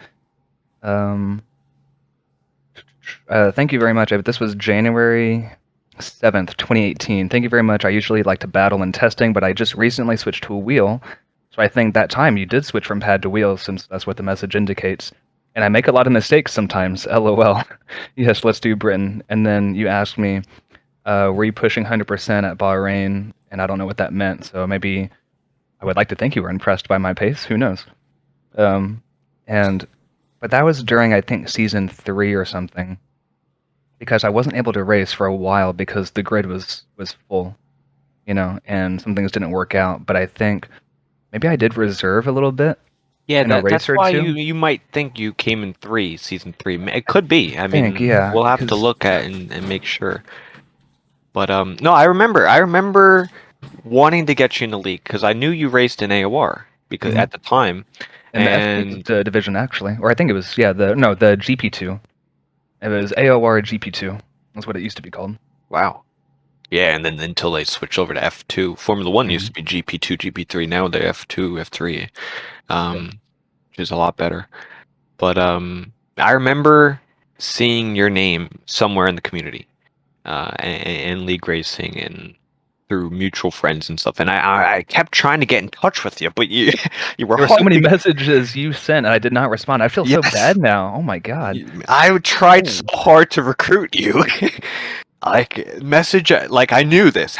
thank you very much. This was January 7th, 2018. Thank you very much. I usually like to battle in testing, but I just recently switched to a wheel. So I think that time you did switch from pad to wheel, since that's what the message indicates. And I make a lot of mistakes sometimes, LOL. Yes, let's do Britain. And then you asked me, were you pushing 100% at Bahrain? And I don't know what that meant, so maybe I would like to think you were impressed by my pace. Who knows? But that was during, I think, season 3 or something, because I wasn't able to race for a while because the grid was full, and some things didn't work out. But I think maybe I did reserve a little bit Yeah, in a race that's or why two. you might think you came in season 3. It could be. I think, mean, yeah, we'll have to 'cause- look at and make sure. But no, I remember wanting to get you in the league because I knew you raced in AOR because Mhm. at the time, in the and F2 division actually, or I think it was the GP2. It was AOR GP2. That's what it used to be called. wow. Yeah, and then until they switched over to F2, Formula One used to be GP2, GP3. Now they're F2, F3, which is a lot better. But I remember seeing your name somewhere in the community, and league racing and through mutual friends and stuff. And I kept trying to get in touch with you, but you you were There were hard so many to get. messages you sent, and I did not respond. I feel so Yes, bad now. Oh my god. I tried so hard to recruit you. Like message, like I knew this.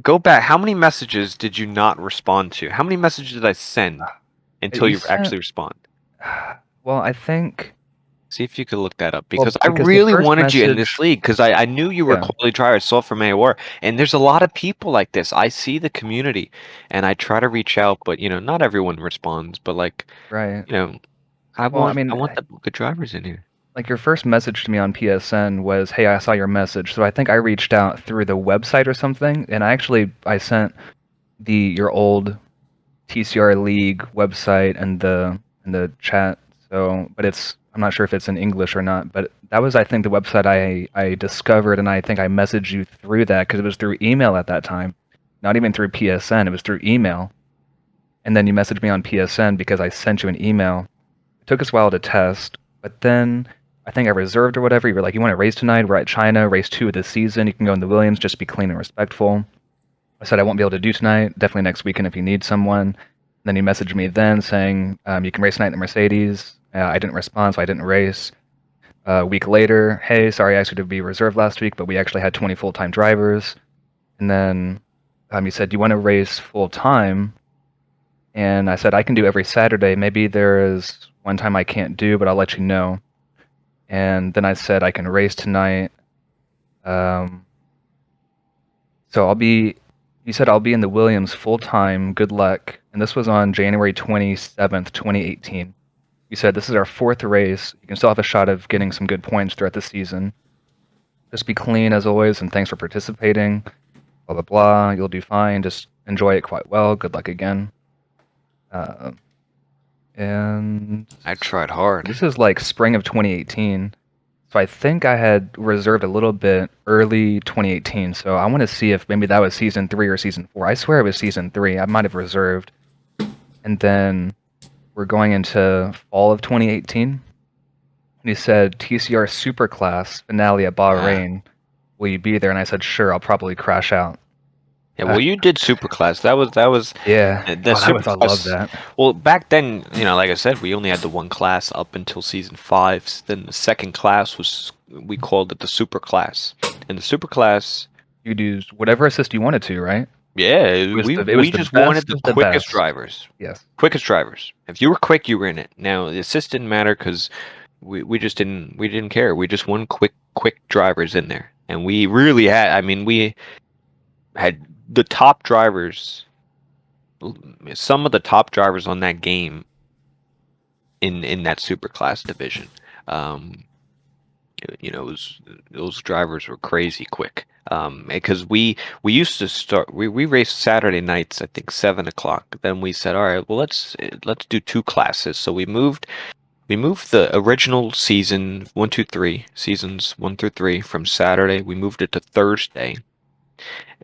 Go back? How many messages did you not respond to? How many messages did I send until You you sent. actually respond? Well, I think. See if you could look that up Well, because I because the really first wanted you in this message. league because I knew you were Yeah. quality driver. I saw from AOR, and there's a lot of people like this. I see the community, and I try to reach out, but not everyone responds. But like, Right. you know, I Well, I want mean, the good drivers in here. like your first message to me on PSN was, "Hey, I saw your message." So I think I reached out through the website or something, and I sent your old TCR League website and the chat. So, but I'm not sure if it's in English or not. But that was, I think, the website I discovered, and I think I messaged you through that because it was through email at that time, not even through PSN. It was through email, and then you messaged me on PSN because I sent you an email. It took us a while to test, but then I think I reserved or whatever. You were like, "You want to race tonight? We're at China, race 2 of the season. You can go in the Williams, just be clean and respectful." I said I won't be able to do tonight. Definitely next weekend if you need someone. Then he messaged me then saying, you can race tonight in the Mercedes. I didn't respond, so I didn't race. A week later, hey, sorry I asked you to be reserved last week, but we actually had 20 full-time drivers. And then he said, do you want to race full-time? And I said, I can do every Saturday. Maybe there is one time I can't do, but I'll let you know. And then I said, I can race tonight. So he said, I'll be in the Williams full-time. Good luck. And this was on January 27th, 2018. He said, this is our 4th race. You can still have a shot of getting some good points throughout the season. Just be clean as always, and thanks for participating. Blah, blah, blah. You'll do fine. Just enjoy it quite well. Good luck again. And I tried hard. this is like spring of 2018. So I think I had reserved a little bit early 2018. So I want to see if maybe that was season 3 or season 4. I swear it was season 3. I might have reserved. And then we're going into fall of 2018. And he said TCR Superclass finale at Bahrain. Will you be there? And I said, sure. I'll probably crash out. Yeah, well, you did Superclass. That was Yeah. the I love Superclass. that. Well, back then, like I said, we only had the one class up until season 5. Then the second class we called it the Superclass, and the Superclass. You could use whatever assist you wanted to, right? Yeah, It was we the just best wanted the of the quickest best. drivers. Yes. Quickest drivers. If you were quick, you were in it. Now the assist didn't matter because we just didn't care. We just wanted quick drivers in there, and we really had. I mean, we had the top drivers. Some of the top drivers on that game in that Superclass division. Those drivers were crazy quick. Because we used to start. We raced Saturday nights, I think 7 o'clock. Then we said, all right, well let's do 2 classes. So we moved the original season 1, 2, 3 seasons 1 through 3 from Saturday. We moved it to Thursday,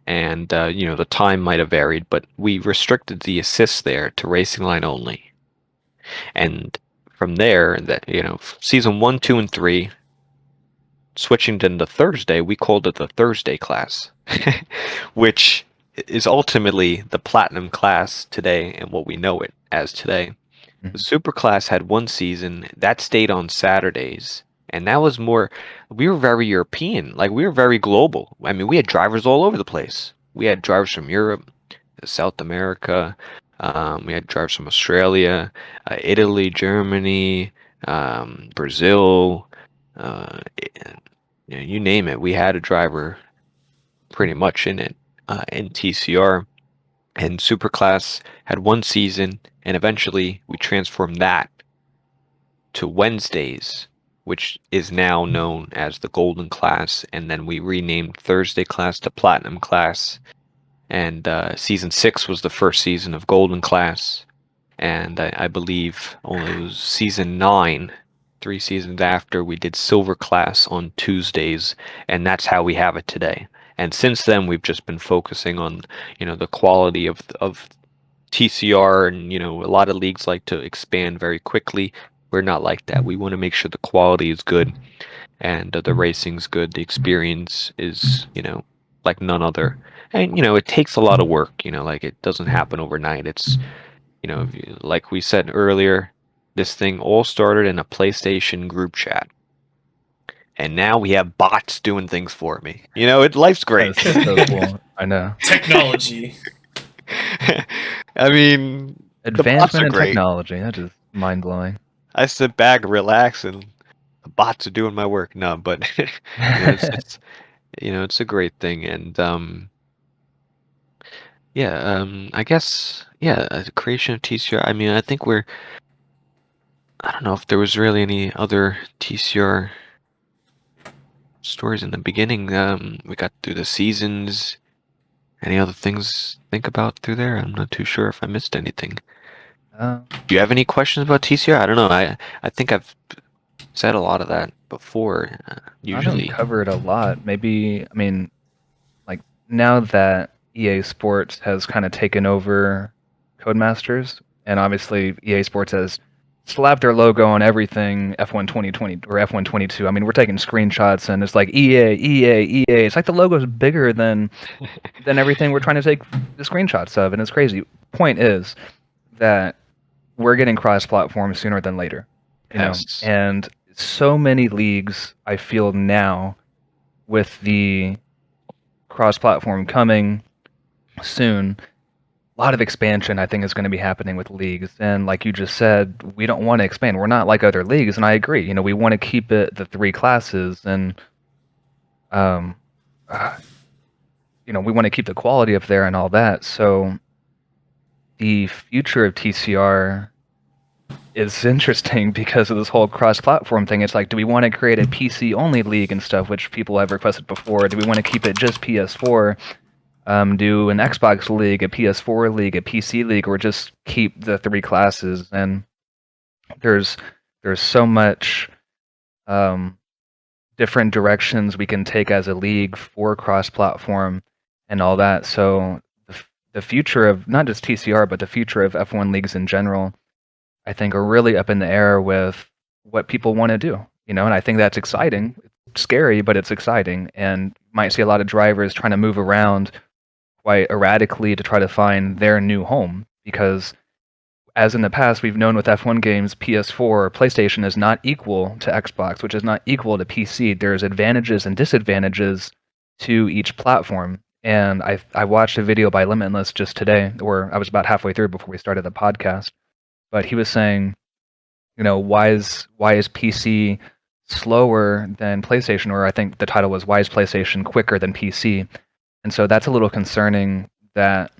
and the time might have varied, but we restricted the assists there to racing line only. And from there, season 1, 2, and 3, switching to the Thursday, we called it the Thursday class, which is ultimately the platinum class today and what we know it as today. The super class had one season that stayed on Saturdays, and that was more. We were very European, like we were very global. I mean, we had drivers all over the place. We had drivers from Europe, South America. We had drivers from Australia, Italy, Germany, Brazil. You name it. We had a driver pretty much in it in TCR. And Superclass had one season, and eventually we transformed that to Wednesdays, which is now known as the Golden Class, and then we renamed Thursday Class to Platinum Class. And season 6 was the first season of Golden Class, and I believe only it was season 9, 3 seasons after, we did Silver Class on Tuesdays, and that's how we have it today. And since then, we've just been focusing on, the quality of TCR, and a lot of leagues like to expand very quickly. We're not like that. We want to make sure the quality is good, and the racing's good. The experience is, like none other. And it takes a lot of work. Like it doesn't happen overnight. It's, like we said earlier, this thing all started in a PlayStation group chat. And now we have bots doing things for me. Life's great. That's so cool. I know. Technology. I mean, Advancement in technology. That is mind blowing. I sit back, relax, and the bots are doing my work. No, but it's a great thing, and I guess the creation of TCR. I mean, I think I don't know if there was really any other TCR stories in the beginning. We got through the seasons. Any other things to think about through there? I'm not too sure if I missed anything. Do you have any questions about TCR? I don't know. I think I've said a lot of that before. Usually, I covered a lot. Maybe, I mean, like now that EA Sports has kind of taken over Codemasters, and obviously EA Sports has slapped their logo on everything F1 2020 or F1 22. I mean, we're taking screenshots and it's like EA, EA, EA. It's like the logo's bigger than everything we're trying to take the screenshots of, and it's crazy. Point is that we're getting cross-platform sooner than later, Yes. and so many leagues I feel now with the cross-platform coming soon. A lot of expansion, I think, is going to be happening with leagues. And like you just said, we don't want to expand. We're not like other leagues, and I agree. We want to keep it the 3 classes, and we want to keep the quality up there and all that. So the future of TCR is interesting because of this whole cross-platform thing. It's like, do we want to create a PC-only league and stuff, which people have requested before? Do we want to keep it just PS4? Do an Xbox league, a PS4 league, a PC league, or just keep the 3 classes? And there's so much different directions we can take as a league for cross-platform and all that. So the future of not just TCR, but the future of F1 leagues in general, I think, are really up in the air with what people want to do. And I think that's exciting. It's scary, but it's exciting. And you might see a lot of drivers trying to move around quite erratically to try to find their new home because as in the past, we've known with F1 games, PS4, PlayStation is not equal to Xbox, which is not equal to PC. There's advantages and disadvantages to each platform. And I watched a video by Limitless just today, or I was about halfway through before we started the podcast. But he was saying, why is PC slower than PlayStation? Or I think the title was why is PlayStation quicker than PC? And so that's a little concerning that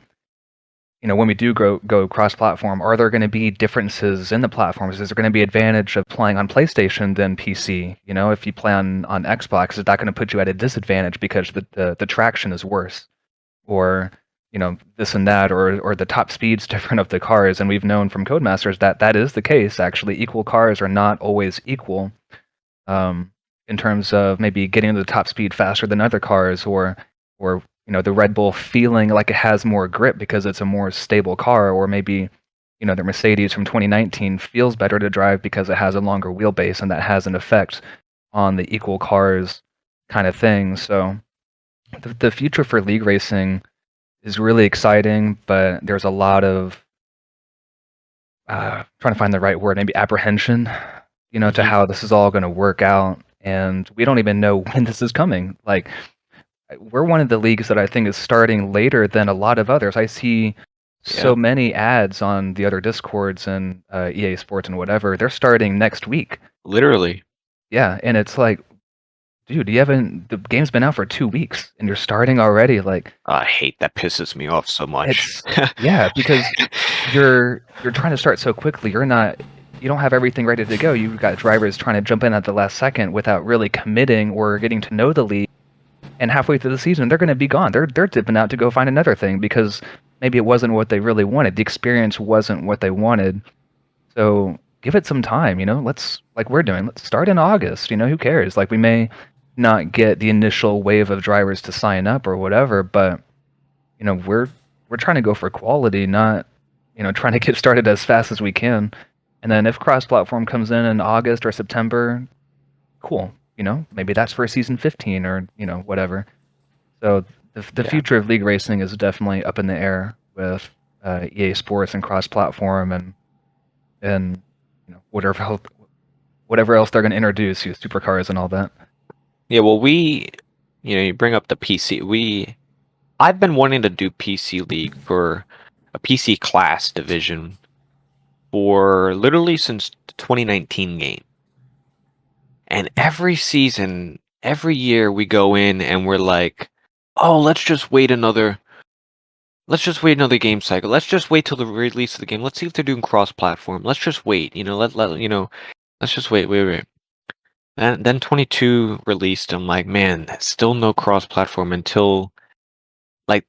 when we do go cross-platform, are there going to be differences in the platforms? Is there going to be advantage of playing on PlayStation than PC? If you play on Xbox, is that going to put you at a disadvantage because the traction is worse, or this and that, or the top speed's different of the cars? And we've known from Codemasters that that is the case. Actually, equal cars are not always equal in terms of maybe getting to the top speed faster than other cars, or the Red Bull feeling like it has more grip because it's a more stable car, or maybe the Mercedes from 2019 feels better to drive because it has a longer wheelbase, and that has an effect on the equal cars kind of thing. So the future for league racing is really exciting, but there's a lot of trying to find the right word, maybe apprehension, to how this is all going to work out, and we don't even know when this is coming. Like, we're one of the leagues that I think is starting later than a lot of others. I see so many ads on the other Discords and EA Sports and whatever. They're starting next week. Literally. Yeah, and it's like, dude, the game's been out for 2 weeks and you're starting already. Like, I hate that. Pisses me off so much. yeah, because you're trying to start so quickly. You don't have everything ready to go. You've got drivers trying to jump in at the last second without really committing or getting to know the league. And halfway through the season, they're going to be gone. They're dipping out to go find another thing because maybe it wasn't what they really wanted. The experience wasn't what they wanted. So give it some time. Let's, like we're doing, let's start in August. Who cares? Like, we may not get the initial wave of drivers to sign up or whatever, but we're trying to go for quality, not trying to get started as fast as we can. And then if cross-platform comes in August or September, cool. Maybe that's for season 15 or whatever. So the future of league racing is definitely up in the air with EA Sports and cross-platform and whatever else they're going to introduce, supercars and all that. Yeah, well, you bring up the PC. I've been wanting to do PC League for a PC class division for literally since the 2019 game. And every season, every year we go in and we're like, oh, let's just wait another game cycle. Let's just wait till the release of the game. Let's see if they're doing cross-platform. Let's just wait. Let's just wait. And then 22 released. I'm like, man, still no cross-platform until, like,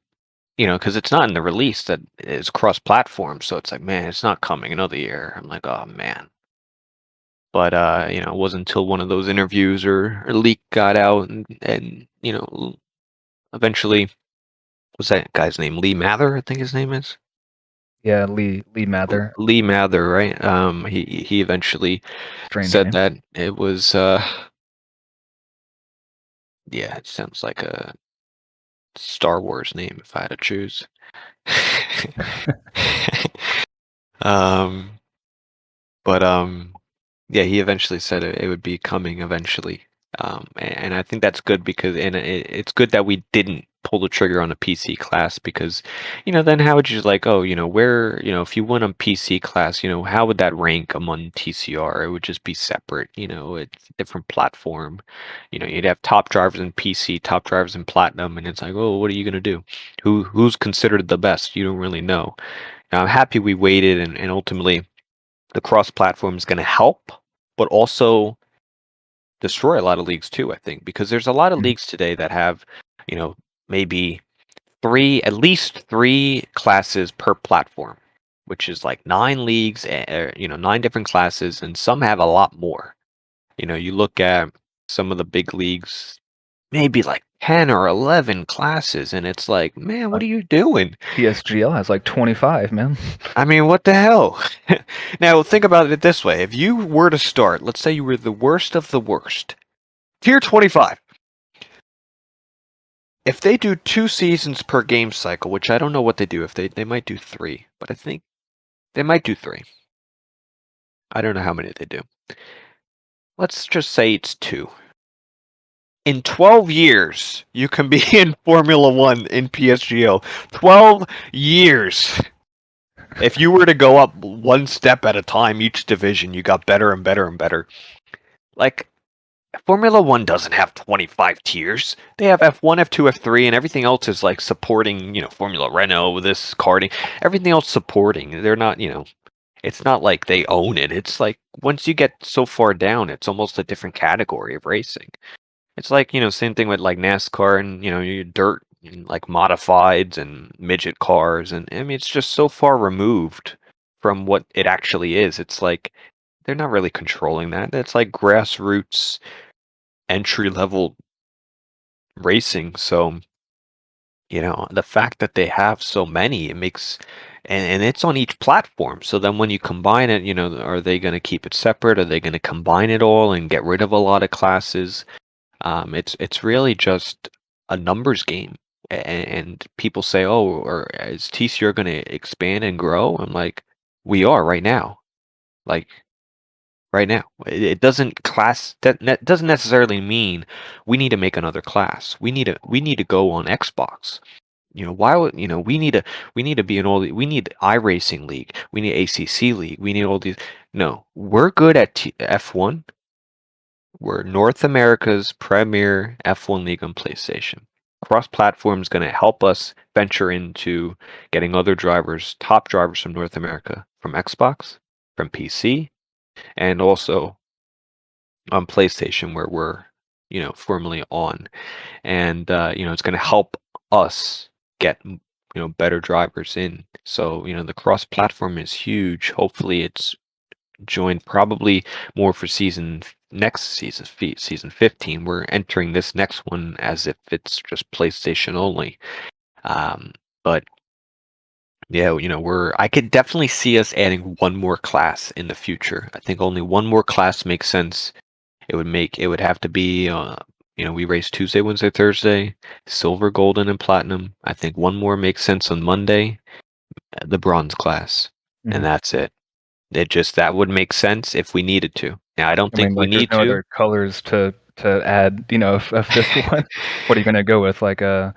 because it's not in the release that it's cross-platform. So it's like, man, it's not coming another year. I'm like, oh man. But it wasn't until one of those interviews or leak got out, and eventually, what's that guy's name? Lee Mather, I think his name is. Yeah, Lee Mather. Lee Mather, right? He eventually said that it was yeah, it sounds like a Star Wars name if I had to choose. um, but yeah, he eventually said it would be coming eventually. And I think that's good because it's good that we didn't pull the trigger on a PC class because, then how would you like, oh, where, if you went on PC class, how would that rank among TCR? It would just be separate, it's a different platform. You'd have top drivers in PC, top drivers in Platinum, and it's like, oh, what are you gonna do? Who's considered the best? You don't really know. Now, I'm happy we waited and ultimately the cross-platform is going to help, but also destroy a lot of leagues too, I think, because there's a lot of leagues today that have, maybe at least three classes per platform, which is like 9 leagues, 9 different classes, and some have a lot more. You look at some of the big leagues, maybe like 10 or 11 classes, and it's like, man, what are you doing? PSGL has like 25, man. I mean, what the hell? Now, think about it this way. If you were to start, let's say you were the worst of the worst, tier 25. If they do 2 seasons per game cycle, which I don't know what they do, if they might do 3, but I think they might do 3. I don't know how many they do. Let's just say it's 2. In 12 years, you can be in Formula 1 in PSGO. 12 years. If you were to go up one step at a time, each division, you got better and better and better. Like, Formula 1 doesn't have 25 tiers. They have F1, F2, F3, and everything else is like supporting, Formula Renault, this karting, everything else supporting. They're not, it's not like they own it. It's like once you get so far down, it's almost a different category of racing. It's like, same thing with like NASCAR and, your dirt and like modifieds and midget cars. And I mean, it's just so far removed from what it actually is. It's like they're not really controlling that. It's like grassroots entry level racing. So, the fact that they have so many, it makes, and it's on each platform. So then when you combine it, are they going to keep it separate? Are they going to combine it all and get rid of a lot of classes? It's really just a numbers game, and people say, "Oh, or is TCR going to expand and grow?" I'm like, "We are right now, like right now. It doesn't class that doesn't necessarily mean we need to make another class. We need to go on Xbox. Why would we need to be in all we need iRacing League, we need ACC League, we need all these. No, we're good at F1. We're North America's premier F1 league on PlayStation. Cross-platform is going to help us venture into getting other drivers, top drivers from North America, from Xbox, from PC, and also on PlayStation, where we're, formally on. And, it's going to help us get, better drivers in. So, the cross-platform is huge. Hopefully it's joined probably more for next season, season 15. We're entering this next one as if it's just PlayStation only. But yeah, I could definitely see us adding one more class in the future. I think only one more class makes sense. It would have to be, we race Tuesday, Wednesday, Thursday, silver, golden, and platinum. I think one more makes sense on Monday, the bronze class, and Mhm. that's it. That would make sense if we needed to. Now, I don't I think mean, we like, there's need no to. other colors to add, a fifth one. What are you gonna go with? Like a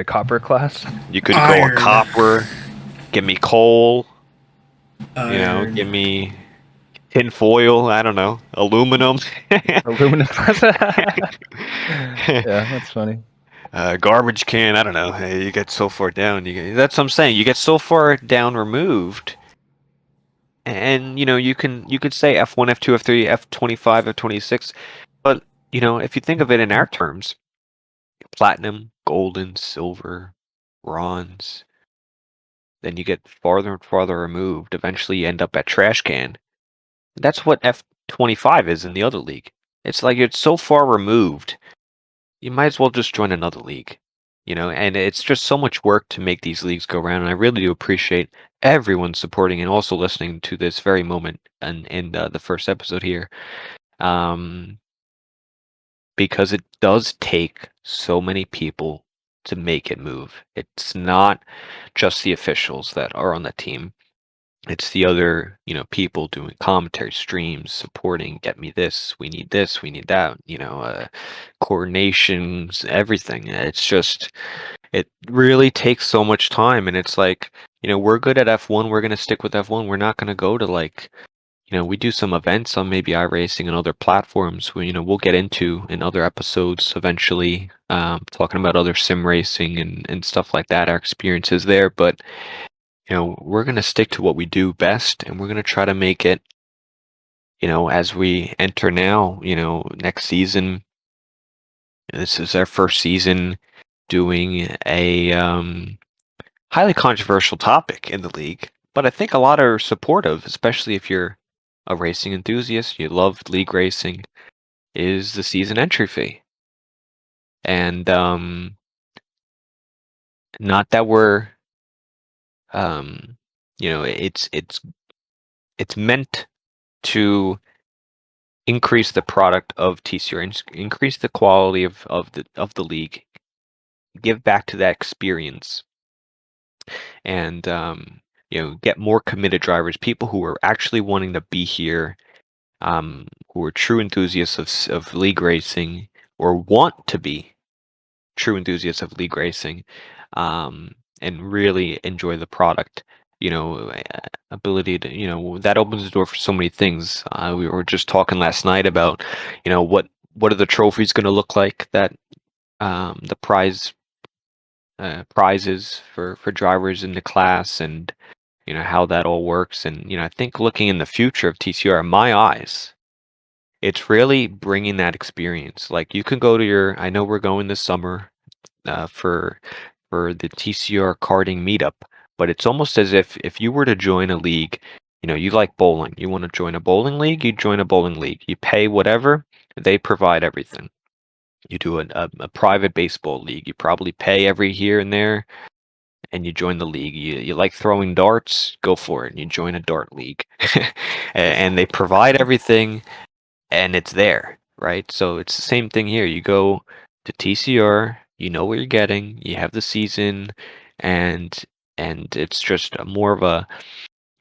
copper class? You could go a Iron. copper, give me coal, Iron. give me tin foil, I don't know, aluminum. Aluminum class? Yeah, that's funny. Garbage can, I don't know. Hey, you get so far down, that's what I'm saying. You get so far down removed, and you could say F1, F2, F3, F25, F26, but if you think of it in our terms, platinum, golden, silver, bronze, then you get farther and farther removed. Eventually, you end up at trash can. That's what F25 is in the other league. It's like it's so far removed. You might as well just join another league, and it's just so much work to make these leagues go around. And I really do appreciate everyone supporting and also listening to this very moment and in the first episode here. Um, because it does take so many people to make it move. It's not just the officials that are on the team. It's the other, people doing commentary streams, supporting, get me this, we need that, coordinations, everything. It really takes so much time. And it's like, we're good at F1. We're going to stick with F1. We're not going to go to like, we do some events on maybe iRacing and other platforms where, we'll get into in other episodes eventually, talking about other sim racing and stuff like that, our experiences there. But, we're going to stick to what we do best, and we're going to try to make it, as we enter now, next season. This is our first season doing a highly controversial topic in the league, but I think a lot are supportive, especially if you're a racing enthusiast, you love league racing. is the season entry fee. And not that we're it's meant to increase the product of TCR, increase the quality of the league, give back to that experience, and get more committed drivers, people who are actually wanting to be here, who are true enthusiasts of league racing or want to be true enthusiasts of league racing, and really enjoy the product. Ability to, that opens the door for so many things. We were just talking last night about, what are the trophies going to look like, that the prizes for drivers in the class, and how that all works. And I think looking in the future of TCR, in my eyes, it's really bringing that experience. Like, you can go to I know we're going this summer for the TCR karting meetup, but it's almost as if you were to join a league, you like bowling, you want to join a bowling league, you join a bowling league, you pay whatever, they provide everything. You do a private baseball league, you probably pay every here and there, and you join the league. You like throwing darts, go for it, and you join a dart league. And they provide everything, and it's there, right? So it's the same thing here. You go to TCR, you know what you're getting, you have the season, and it's just more of a,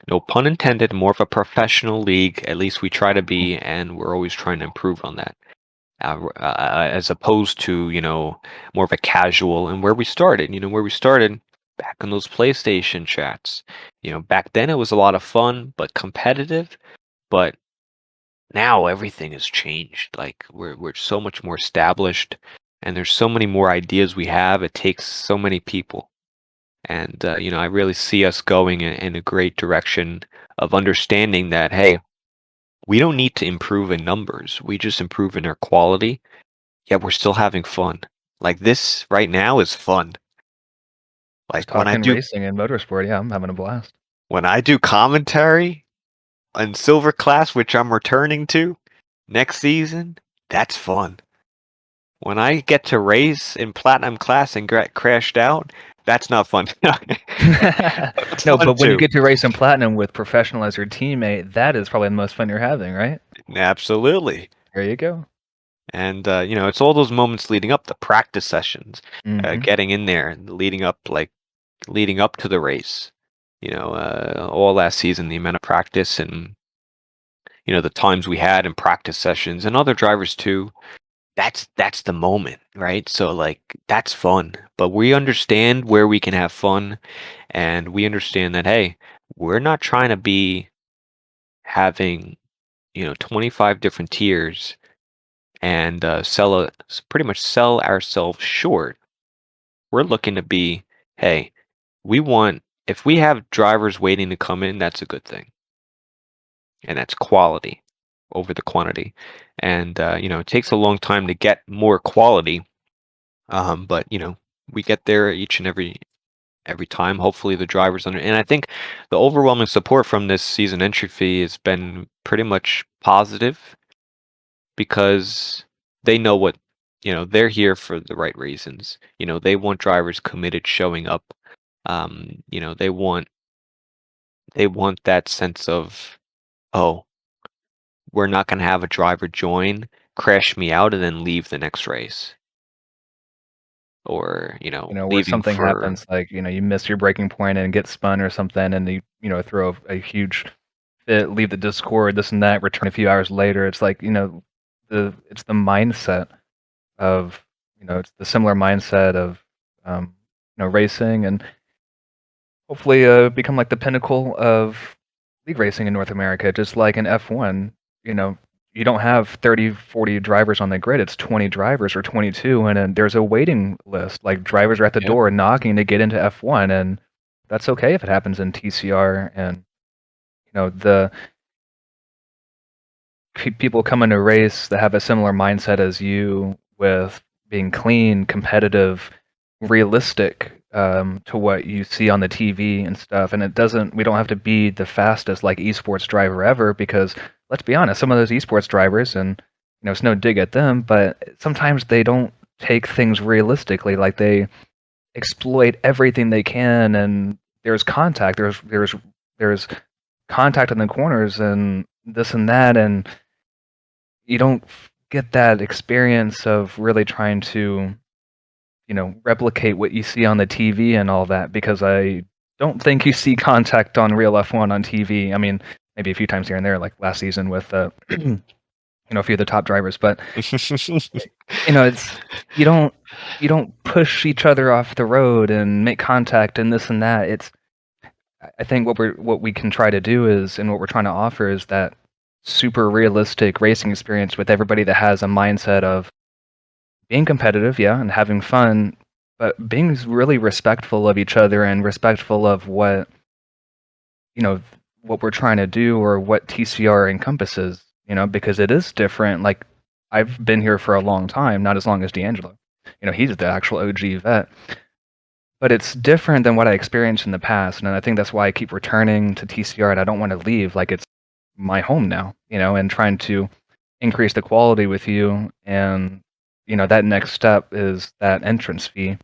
no pun intended, more of a professional league. At least we try to be, and we're always trying to improve on that. As opposed to, more of a casual, and where we started back in those PlayStation chats. Back then it was a lot of fun, but competitive. But now everything has changed. Like, we're so much more established, and there's so many more ideas we have. It takes so many people, and I really see us going in a great direction of understanding that, hey, we don't need to improve in numbers. We just improve in our quality. Yet we're still having fun. Like, this right now is fun. Just Like, talking racing and motorsport, yeah, I'm having a blast. when I do commentary on Silver Class, which I'm returning to next season, that's fun. When I get to race in Platinum Class and get crashed out, that's not fun. It's No, fun but when you too. get to race in platinum with Professional as your teammate, that is probably the most fun you're having, right? Absolutely. There you go. And it's all those moments leading up, the practice sessions, Hmm. getting in there and leading up to the race. All last season, the amount of practice, and the times we had in practice sessions, and other drivers too. That's the moment, right? So, like, that's fun. But we understand where we can have fun, and we understand that, hey, we're not trying to be having 25 different tiers and pretty much sell ourselves short. We're looking to be, hey, if we have drivers waiting to come in, that's a good thing. And that's quality over the quantity. And it takes a long time to get more quality, but we get there each and every time. Hopefully the drivers and I think the overwhelming support from this season entry fee has been pretty much positive, because they know what, they're here for the right reasons. They want drivers committed, showing up. They want that sense of, oh, we're not going to have a driver join, crash me out, and then leave the next race. Or, Where leaving something for, happens, like, you miss your breaking point and get spun or something, and you throw a huge fit, leave the Discord, this and that, return a few hours later. It's like, it's the mindset of, it's the similar mindset of, racing, and hopefully become like the pinnacle of league racing in North America, just like in F1. You don't have 30, 40 drivers on the grid. It's 20 drivers or 22, and then there's a waiting list. Like, drivers are at the Yep. door knocking to get into F1, and that's okay if it happens in TCR. And the people coming to race that have a similar mindset as you, with being clean, competitive, realistic, to what you see on the TV and stuff. And we don't have to be the fastest like esports driver ever, because let's be honest, some of those esports drivers, and it's no dig at them, but sometimes they don't take things realistically. Like they exploit everything they can, and there's contact. There's contact in the corners and this and that, and you don't get that experience of really trying to, replicate what you see on the TV and all that, because I don't think you see contact on real F1 on TV. I mean, maybe a few times here and there, like last season with a few of the top drivers, but it's you don't you don't push each other off the road and make contact and this and that. I think what we can try to do is, and what we're trying to offer is that super realistic racing experience with everybody that has a mindset of being competitive, yeah, and having fun, but being really respectful of each other and respectful of you know, what we're trying to do or what TCR encompasses, because it is different. Like, I've been here for a long time, not as long as D'Angelo. He's the actual OG vet. But it's different than what I experienced in the past, and I think that's why I keep returning to TCR, and I don't want to leave. Like, it's my home now, and trying to increase the quality with you. And, that next step is that entrance fee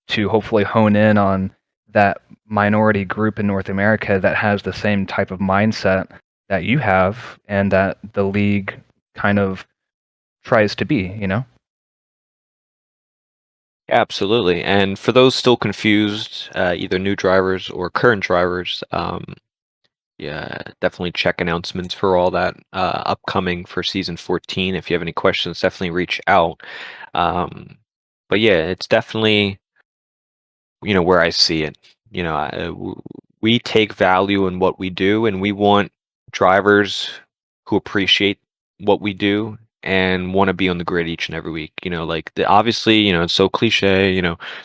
to hopefully hone in on that minority group in North America that has the same type of mindset that you have and that the league kind of tries to be. Absolutely. And for those still confused, either new drivers or current drivers, yeah, definitely check announcements for all that upcoming for season 14. If you have any questions, definitely reach out. Um, but yeah, it's definitely, where I see it. We take value in what we do, and we want drivers who appreciate what we do and want to be on the grid each and every week. Obviously, it's so cliche.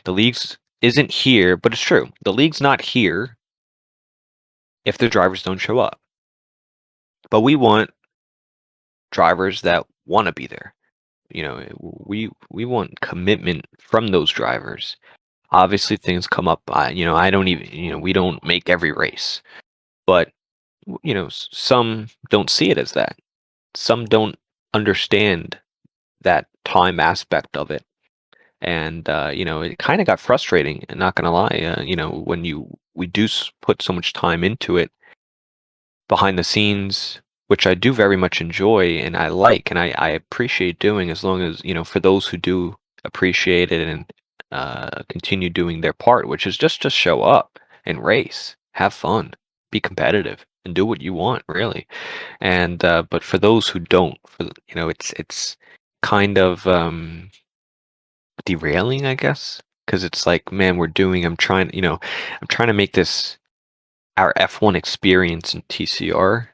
The league's isn't here, but it's true. The league's not here if the drivers don't show up. But we want drivers that want to be there. We want commitment from those drivers. Obviously, things come up. I don't even. We don't make every race, but some don't see it as that. Some don't understand that time aspect of it, and it kind of got frustrating. Not gonna lie, when we do put so much time into it behind the scenes, which I do very much enjoy and I like and I appreciate doing, as long as, for those who do appreciate it and continue doing their part, which is just show up and race, have fun, be competitive, and do what you want, really. And but for those who don't, it's kind of derailing, I guess, because it's like, man, I'm trying to make this our F1 experience in TCR,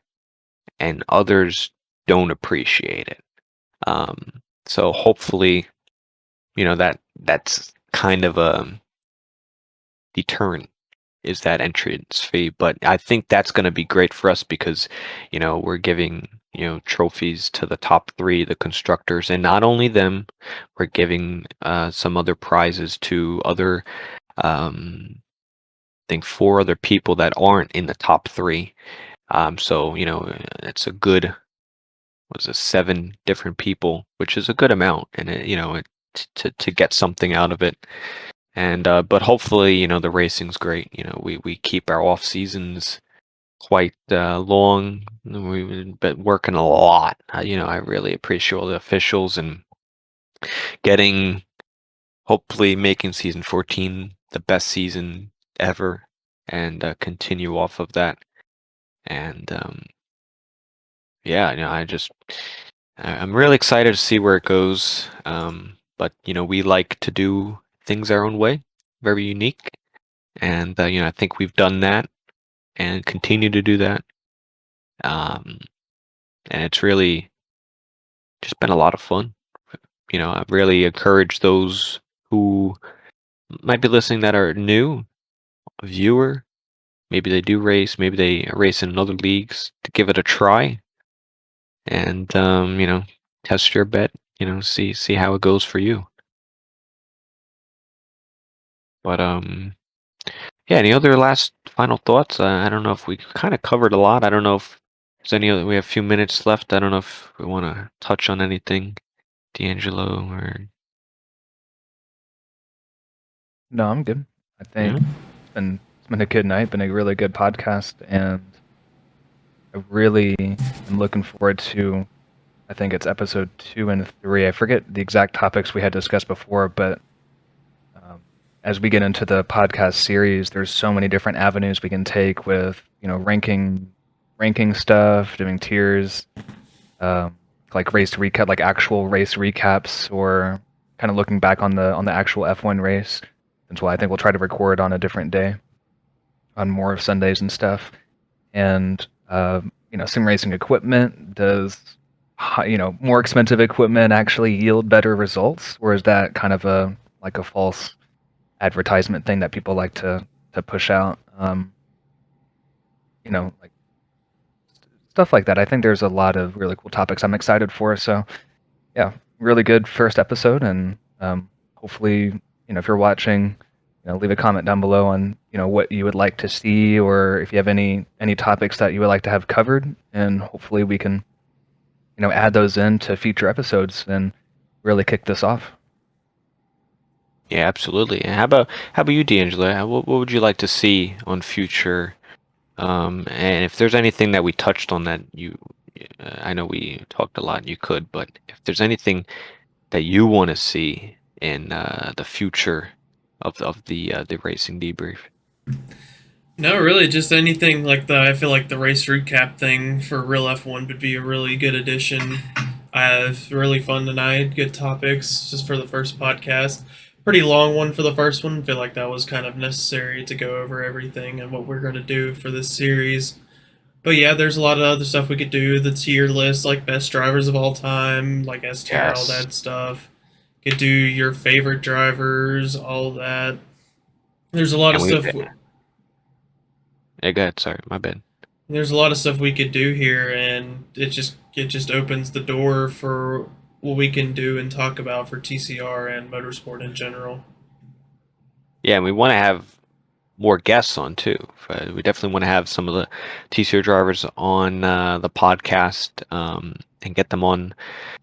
and others don't appreciate it. So hopefully, that's kind of a deterrent, is that entrance fee. But I think that's going to be great for us because, we're giving, trophies to the top three, the constructors, and not only them, we're giving some other prizes to other, I think, four other people that aren't in the top three. So, it's a good, was it 7 different people, which is a good amount, and to get something out of it. And but hopefully, the racing's great. We keep our off seasons quite long. We've been working a lot. I really appreciate all the officials and getting, hopefully making season 14 the best season ever, and continue off of that. And yeah, I'm really excited to see where it goes. But we like to do things our own way, very unique, and I think we've done that and continue to do that. Um, and it's really just been a lot of fun. I really encourage those who might be listening that are new, a viewer. Maybe they do race, maybe they race in other leagues, to give it a try and test your bet. See how it goes for you. But yeah. Any other last final thoughts? I don't know if we kind of covered a lot. I don't know if Is any other? We have a few minutes left. I don't know if we want to touch on anything, D'Angelo, or No, I'm good. I think yeah. it's been a good night, been a really good podcast, and I really am looking forward to. I think it's episode 2 and 3. I forget the exact topics we had discussed before, but as we get into the podcast series, there's so many different avenues we can take with ranking stuff, doing tiers, um, like race recap, like actual race recaps, or kind of looking back on the actual F1 race. That's why I think we'll try to record on a different day, on more of Sundays and stuff. And sim racing equipment, does more expensive equipment actually yield better results, or is that kind of a false advertisement thing that people like to push out? Like stuff like that. I think there's a lot of really cool topics I'm excited for. So yeah, really good first episode, and hopefully, if you're watching, leave a comment down below on what you would like to see, or if you have any topics that you would like to have covered, and hopefully we can add those into future episodes and really kick this off. Yeah, absolutely. And how about you, D'Angelo? What would you like to see on future? And if there's anything that we touched on that I know we talked a lot, you could, but if there's anything that you want to see in the future of the racing debrief. No, really, just anything like the. I feel like the race recap thing for Real F1 would be a really good addition. I have really fun tonight. Good topics just for the first podcast. Pretty long one for the first one. I feel like that was kind of necessary to go over everything and what we're going to do for this series. But yeah, there's a lot of other stuff we could do. The tier list, like best drivers of all time, like S tier, all Yes. that stuff. Could do your favorite drivers, all that. There's a lot And of we stuff. yeah, go ahead, sorry, my bad. There's a lot of stuff we could do here, and it just opens the door for what we can do and talk about for TCR and motorsport in general. Yeah, and we want to have more guests on too. We definitely want to have some of the TCR drivers on the podcast, and get them on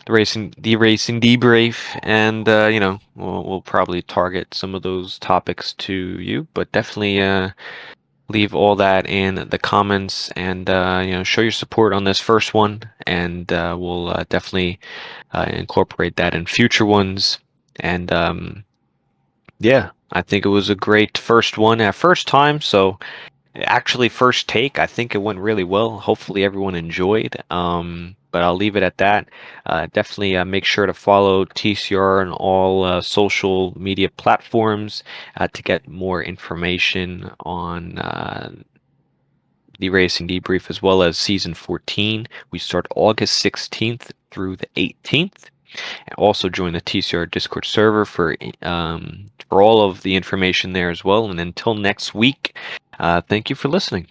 the racing debrief, and we'll probably target some of those topics to you, but definitely leave all that in the comments, and show your support on this first one, and we'll definitely incorporate that in future ones. And yeah, I think it was a great first one at first time. So actually, first take, I think it went really well. Hopefully, everyone enjoyed. But I'll leave it at that. Definitely make sure to follow TCR on all social media platforms to get more information on the Racing Debrief, as well as Season 14. We start August 16th through the 18th. Also join the TCR Discord server for all of the information there as well. And until next week, thank you for listening.